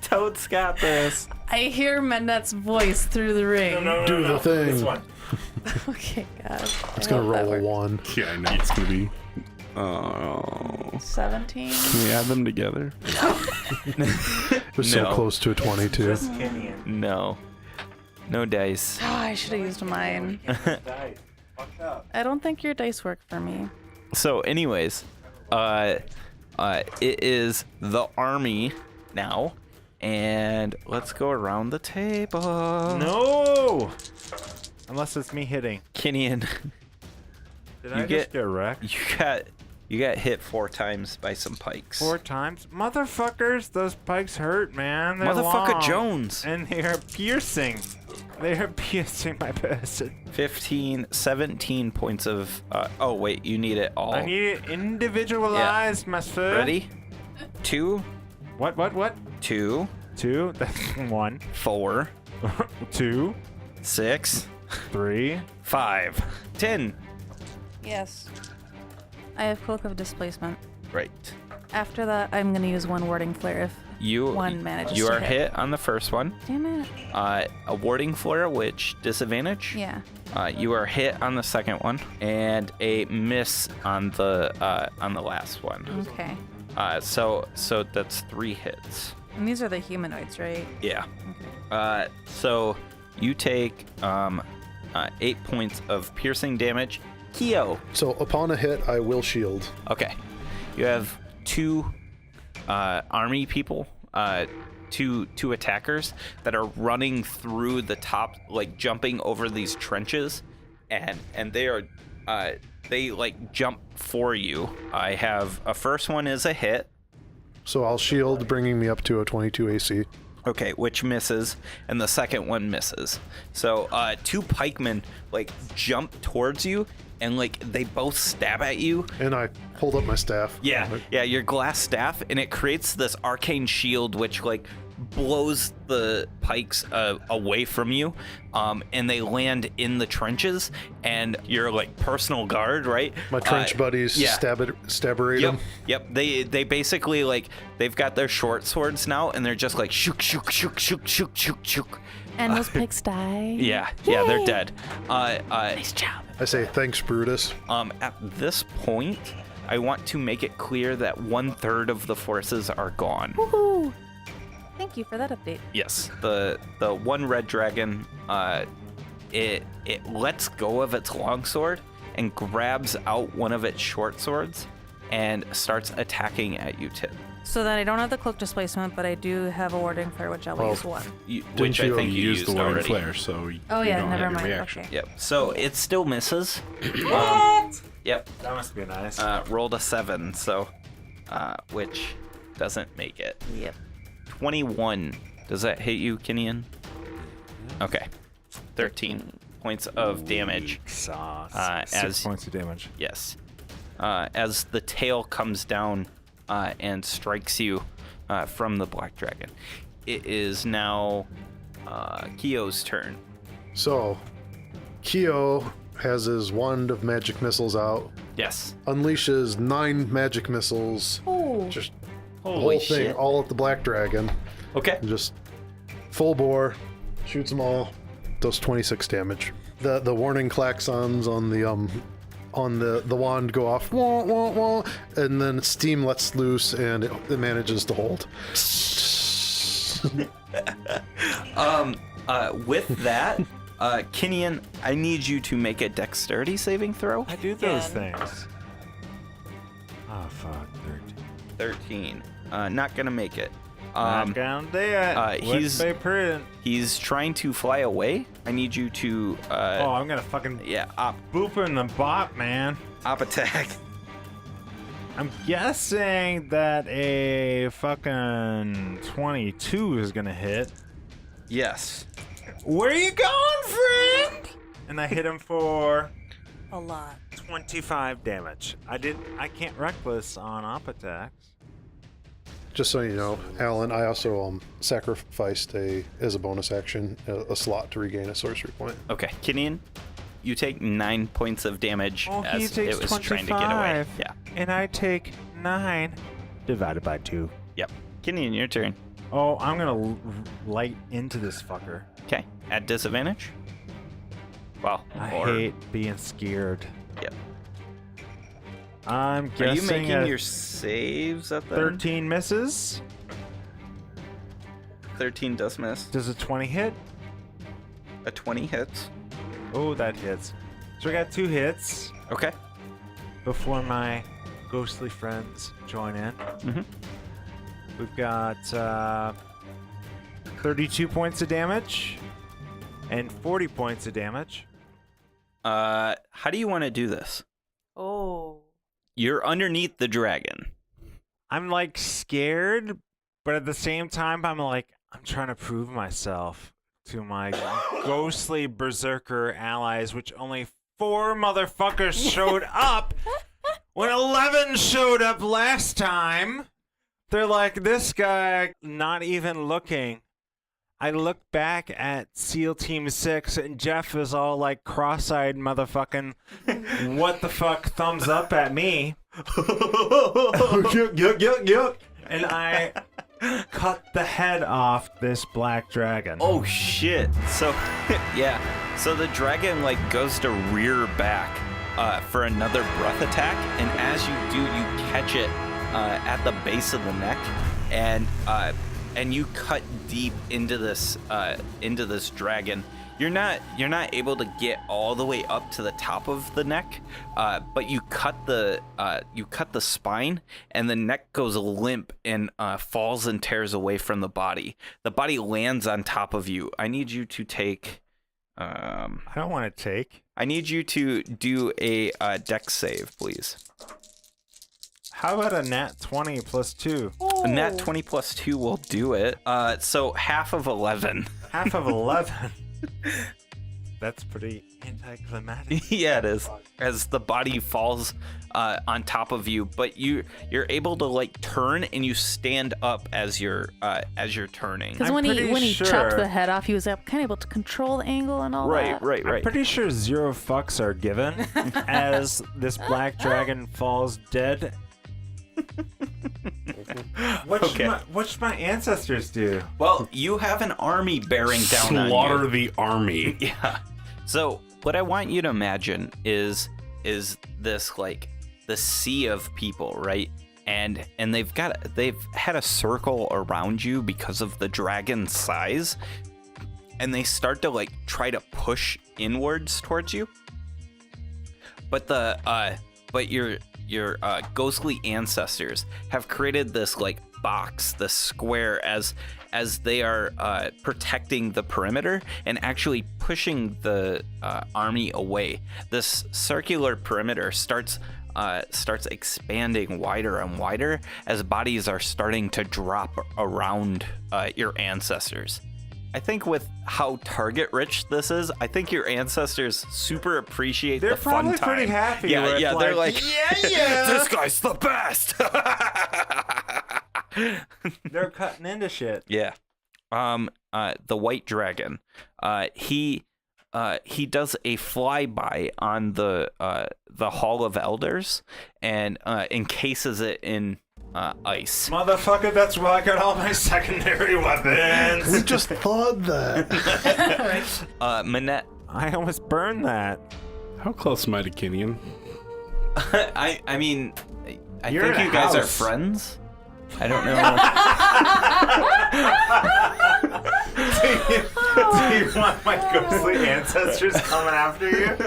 Toad's got this. I hear Mendet's voice through the ring. Do the thing. This one. Okay, God. It's gonna roll a 1. Yeah, I know it's gonna be. Oh. 17. Can we add them together? We're so No. close to a 22. Just kidding. No. No dice. Oh, I should have used mine. I don't think your dice work for me. So, anyways, it is the army now, And let's go around the table. No! Unless it's me hitting. Kinian, Did You I get- just get wrecked? you got hit 4 times by some pikes. 4 times? Motherfuckers, those pikes hurt, man. They're Motherfucker long, Jones. And they are piercing. They are piercing my person. 15, 17 points of. Oh wait, you need it all. I need it individualized, master. Ready? 2, What? 2, 2? That's 1. 4, 2, 6, 3. 5, 10. Yes. I have Cloak of Displacement. Right. After that, I'm going to use one Warding Flare if You one manages You to are hit on the first one. Damn it. A warding flare, which disadvantage. Yeah. You are hit on the second one, and a miss on the last one. Okay. So that's 3 hits. And these are the humanoids, right? Yeah. Okay. So you take 8 points of piercing damage. Keo. So upon a hit, I will shield. Okay. You have 2 army people, 2 attackers that are running through the top, like jumping over these trenches, and they are they like jump for you. I have a first one is a hit. So I'll shield, bringing me up to a 22 AC. Okay, which misses, and the second one misses. So 2 pikemen like jump towards you, and like they both stab at you. And I hold up my staff. Yeah, your glass staff, and it creates this arcane shield which like blows the pikes away from you, and they land in the trenches, and your like personal guard, right? My trench buddies stabberate them. Yep. They basically like they've got their short swords now, and they're just like shook shook shook shook shook shook shook. And those pigs die. Yeah, they're dead. Nice job. I say thanks, Brutus. At this point, I want to make it clear that 1/3 of the forces are gone. Woohoo! Thank you for that update. Yes, the one red dragon, it lets go of its longsword and grabs out one of its short swords and starts attacking at you, Tim. So then I don't have the Cloak Displacement, but I do have a Warding Flare, which I'll use one. Which I you think you used the warding already. flare, so Oh you yeah, don't never have your mind. reaction. Okay. Yep. So it still misses. Yep. That must be nice. Rolled a 7, so which doesn't make it. Yep. 21. Does that hit you, Kinian? Okay. 13 points of damage. Sauce. 6 as- points of damage. Yes. As the tail comes down and strikes you from the black dragon. It is now Keo's turn. So, Keo has his wand of magic missiles out, Yes. unleashes 9 magic missiles, Oh. just the Holy whole thing, shit. all at the black dragon. Okay. Just full bore, shoots them all, does 26 damage. The warning klaxons on the wand go off, wah, wah, wah, and then steam lets loose and it manages to hold. With that, Kinian, I need you to make a dexterity saving throw. I do those things. Oh, fuck. 13. 13. Not gonna make it. Not gonna do it. he's- What's prudent? He's trying to fly away. I need you to, Oh, I'm gonna fucking boop in the bot, man. op attack. I'm guessing that a fucking 22 is gonna hit. Yes. Where you going, friend? And I hit him for A lot. 25 damage. I can't reckless on op attacks. Just so you know, Alan, I also sacrificed as a bonus action a slot to regain a sorcery point. Okay, Kinian, you take 9 points of damage Oh, he as takes it was 25. trying to get away. Yeah. And I take 9 divided by 2. Yep. Kinian, your turn. Oh, I'm gonna light into this fucker. Okay. At disadvantage. Well, I or hate being scared. yep. I'm Are guessing you making a your saves at the 13 misses. 13 does miss. Does a 20 hit? A 20 hits. Oh, that hits. So I got 2 hits Okay. before my ghostly friends join in. Mhm. We've got 32 points of damage and 40 points of damage. How do you want to do this? Oh. You're underneath the dragon. I'm like scared, but at the same time, I'm trying to prove myself to my ghostly berserker allies, which only 4 motherfuckers showed up when 11 showed up last time. They're like, this guy not even looking. I look back at SEAL Team 6 and Jeff is all like cross-eyed motherfucking what the fuck thumbs up at me. Yuck. And I cut the head off this black dragon. Oh shit. So yeah. So the dragon like goes to rear back for another breath attack, and as you do, you catch it at the base of the neck, and you cut deep into this dragon. You're not able to get all the way up to the top of the neck, but you cut the spine, and the neck goes limp and falls and tears away from the body. The body lands on top of you. I need you to take. I don't want to take. I need you to do a dex save, please. How about a nat 20 plus 2? A nat 20 plus 2 will do it. So half of 11. Half of 11. That's pretty anticlimactic. Yeah, it is. As the body falls on top of you, but you're able to like turn, and you stand up as you're turning. Because I'm when he pretty chopped sure- the head off, he was kind of able to control the angle and all that. Right. I'm pretty sure 0 fucks are given as this black dragon falls dead. What should my ancestors do? Well, you have an army bearing down on Slaughter you. the army. Yeah. So what I want you to imagine is this like the sea of people, right? And they've had a circle around you because of the dragon's size, and they start to like try to push inwards towards you. But your ghostly ancestors have created this like box, this square, as they are protecting the perimeter and actually pushing the army away. This circular perimeter starts expanding wider and wider as bodies are starting to drop around your ancestors. I think with how target rich this is, I think your ancestors super appreciate They're the fun time. probably pretty happy. Yeah, with, yeah, they're like, yeah. this guy's the best. They're cutting into shit. Yeah. The white dragon. He does a flyby on the Hall of Elders and encases it in ice. Motherfucker, that's where I got all my secondary weapons. We just thought that. Manette. I almost burned that. How close am I to Kinian? I mean, I You're think in you a guys are house. friends. I don't know. Do you want my ghostly ancestors coming after you?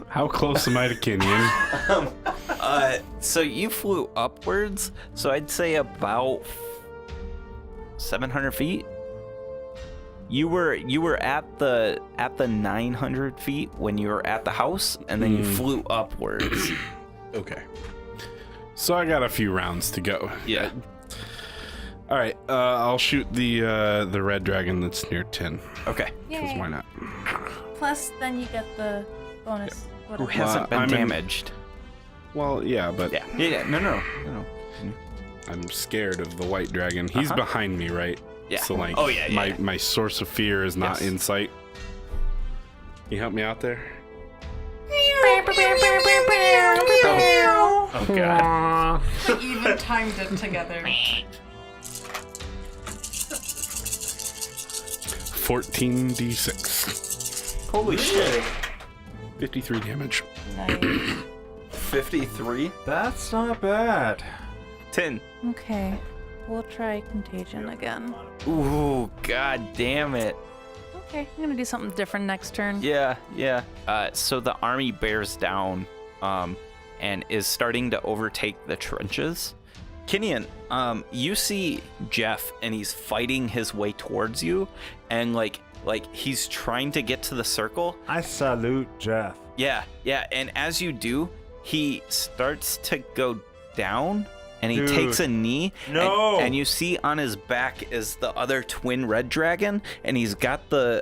How close am I to Kinian? So you flew upwards, so I'd say about 700 feet. You were at the 900 feet when you were at the house, and then you flew upwards. Okay. So I got a few rounds to go. Yeah. All right. I'll shoot the red dragon that's near 10. Okay. Because why not? Plus, then you get the bonus. Who Whatever. hasn't been I'm in- damaged? Well, yeah, but Yeah. No. I'm scared of the white dragon. He's behind me, right? Yeah. So like, Oh, yeah, yeah. my source of fear is not Yes. in sight. Can you help me out there? Oh god. We even timed it together. 14d6. Holy shit. 53 damage. Nice. 53. That's not bad. 10. Okay. We'll try contagion again. Ooh, god damn it. Okay, I'm gonna do something different next turn. Yeah. So the army bears down and is starting to overtake the trenches. Kinian, you see Jeff, and he's fighting his way towards you, and like he's trying to get to the circle. I salute Jeff. Yeah, and as you do, he starts to go down, and he Dude. takes a knee. No. And you see on his back is the other twin red dragon, and he's got the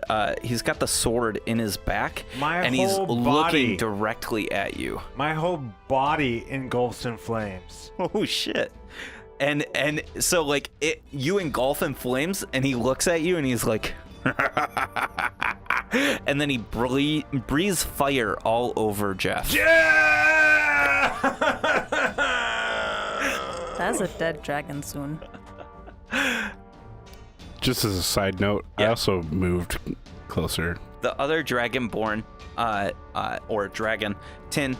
sword in his back, and he's whole looking body. directly at you. My whole body engulfs in flames. Oh shit. And so like you engulf in flames, and he looks at you and he's like and then he breathes fire all over Jeff. Yeah! That's a dead dragon soon. Just as a side note, I Yeah. also moved closer. The other dragonborn or dragon, Tin,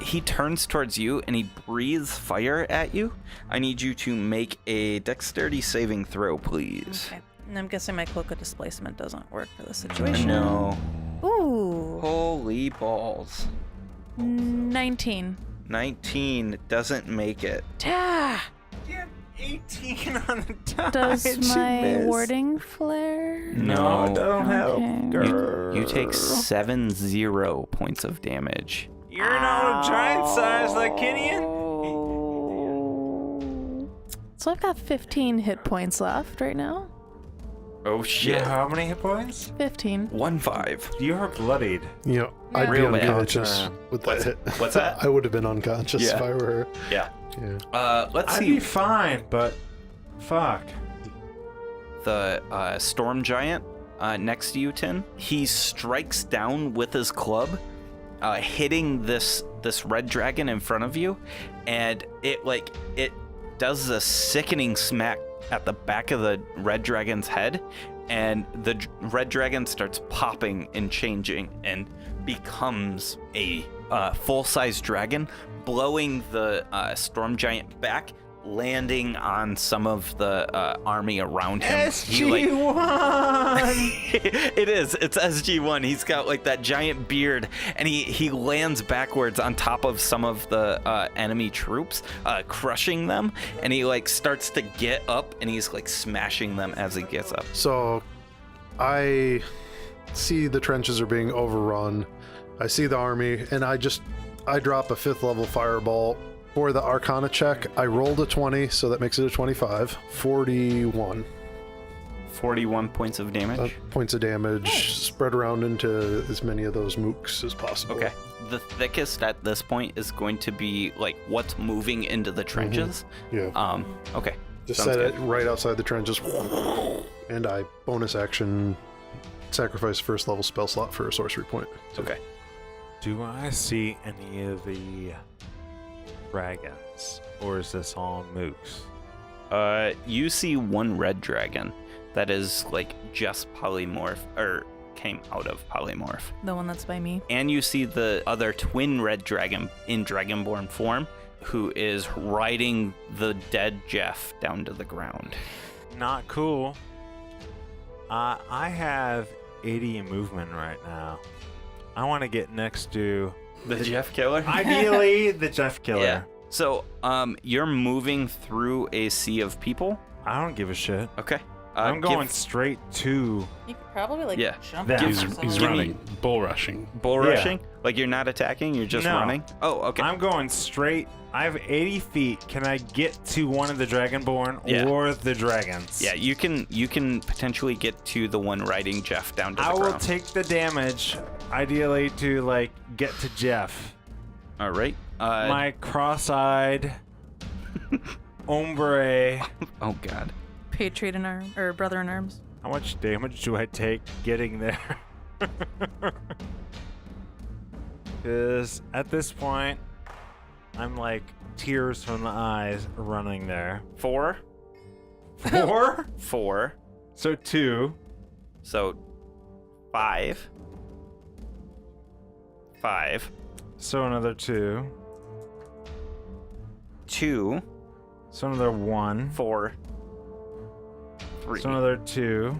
he turns towards you and he breathes fire at you. I need you to make a dexterity saving throw, please. Okay. And I'm guessing my cloak of displacement doesn't work for this situation. No. Ooh. Holy balls. 19. 19 doesn't make it. Ah! 18 on the die. Does my warding flare? No. I don't have. Okay. You take 7 points of damage. You're not a giant size like Kinian. So I've got 15 hit points left right now. Oh shit. How many hit points? 15. 1-5. You are bloodied. You know, I'd be Real bad. unconscious with that hit. What's that? I would have been unconscious if Yeah. I were her. Yeah. Yeah. Let's I'd see. be fine, but fuck. The storm giant next to you, Tin. He strikes down with his club, hitting this red dragon in front of you, and it does a sickening smack at the back of the red dragon's head, and the red dragon starts popping and changing and becomes a full-size dragon, blowing the storm giant back, landing on some of the army around him. It's SG-1. He's got like that giant beard, and he lands backwards on top of some of the enemy troops, crushing them, and he like starts to get up, and he's like smashing them as he gets up. So I see the trenches are being overrun. I see the army, and I drop a 5th level fireball. For the Arcana check, I rolled a 20, so that makes it a 25. 41 points of damage. points of damage spread around into as many of those mooks as possible. Okay. The thickest at this point is going to be like what's moving into the trenches. Yeah. Okay. Just Sounds set good. it right outside the trenches, and I bonus action sacrifice 1st level spell slot for a sorcery point. Okay. Do I see any of the dragons, or is this all mooks? You see one red dragon that is like just polymorph or came out of polymorph. The one that's by me. And you see the other twin red dragon in dragonborn form who is riding the dead Jeff down to the ground. Not cool. I have 80 movement right now. I want to get next to The Jeff killer? ideally the Jeff killer. Yeah. So, you're moving through a sea of people. I don't give a shit. Okay. I'm going straight to. You could probably like Yeah. jump That- off He's, or he's something. running, bull rushing. bull Yeah. rushing. Like you're not attacking, you're just No. running. Oh, okay. I'm going straight. I have 80 feet. Can I get to one of the Dragonborn Yeah. or the dragons? Yeah, you can potentially get to the one riding Jeff down to the I will ground. take the damage, ideally to like get to Jeff. All right. My cross-eyed ombre. Oh God. Patriot in arm or brother in arms. How much damage do I take getting there? Because at this point, I'm like tears from the eyes running there. 4. 4? 4. So 2. So 5. 5. So another 2. 2. So another 1. 4. 3. So another 2.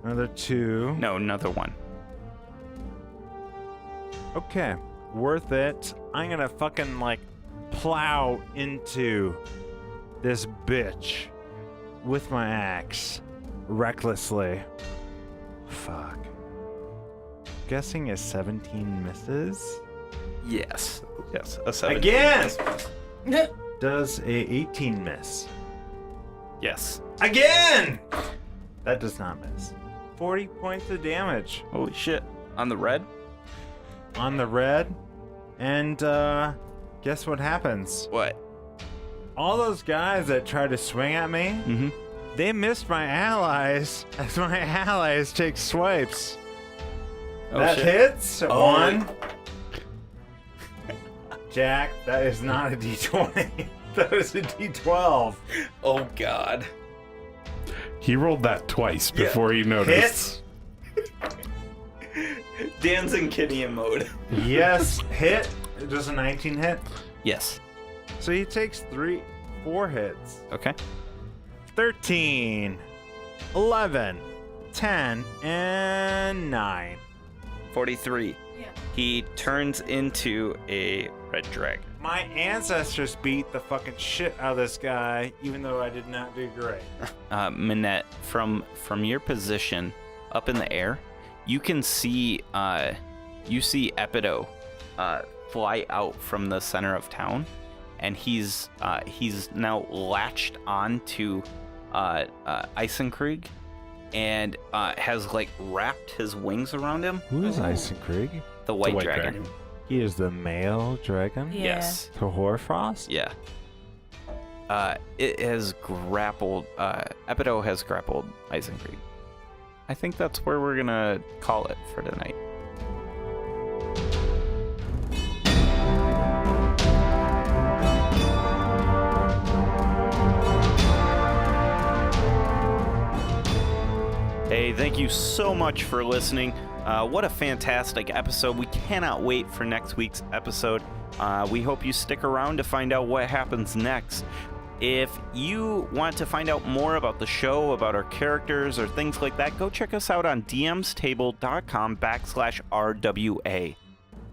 Another 2. No, another 1. Okay. Worth it. I'm gonna fucking like plow into this bitch with my axe recklessly. Fuck. Guessing a 17 misses. Yes. Yes. A 7. Again! Does a 18 miss? Yes. Again! That does not miss. 40 points of damage Holy shit. On the red? on the red. And guess what happens? What? All those guys that tried to swing at me, Mm-hmm. they missed my allies as my allies take swipes. Oh, That shit. hits. Oh. 1. Jack, that is not a D20. That is a D12. Oh, God. He rolled that twice before he noticed. Hit. Dan's in Kinian mode. Yes, hit. Does a 19 hit? Yes. So he takes 4 hits. Okay. 13, 11, 10, and 9. 43. Yeah. He turns into a red dragon. My ancestors beat the fucking shit out of this guy, even though I did not do great. Minette, from your position up in the air, you can see Epido fly out from the center of town, and he's now latched onto Eisenkrieg and has like wrapped his wings around him. Who is Eisenkrieg? The white dragon. He is the male dragon? Yeah. Yes. To Hoarfrost? Yeah. It has grappled. Epido has grappled Eisenkrieg. I think that's where we're gonna call it for tonight. Hey, thank you so much for listening. What a fantastic episode. We cannot wait for next week's episode. We hope you stick around to find out what happens next. If you want to find out more about the show, about our characters, or things like that, go check us out on dmstable.com/RWA.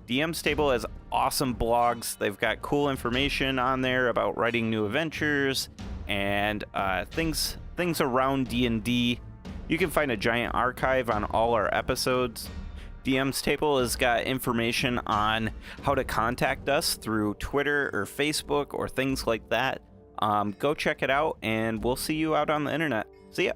DM's Table has awesome blogs. They've got cool information on there about writing new adventures and things around D&D. You can find a giant archive on all our episodes. DM's Table has got information on how to contact us through Twitter or Facebook or things like that. Go check it out, and we'll see you out on the internet. See ya.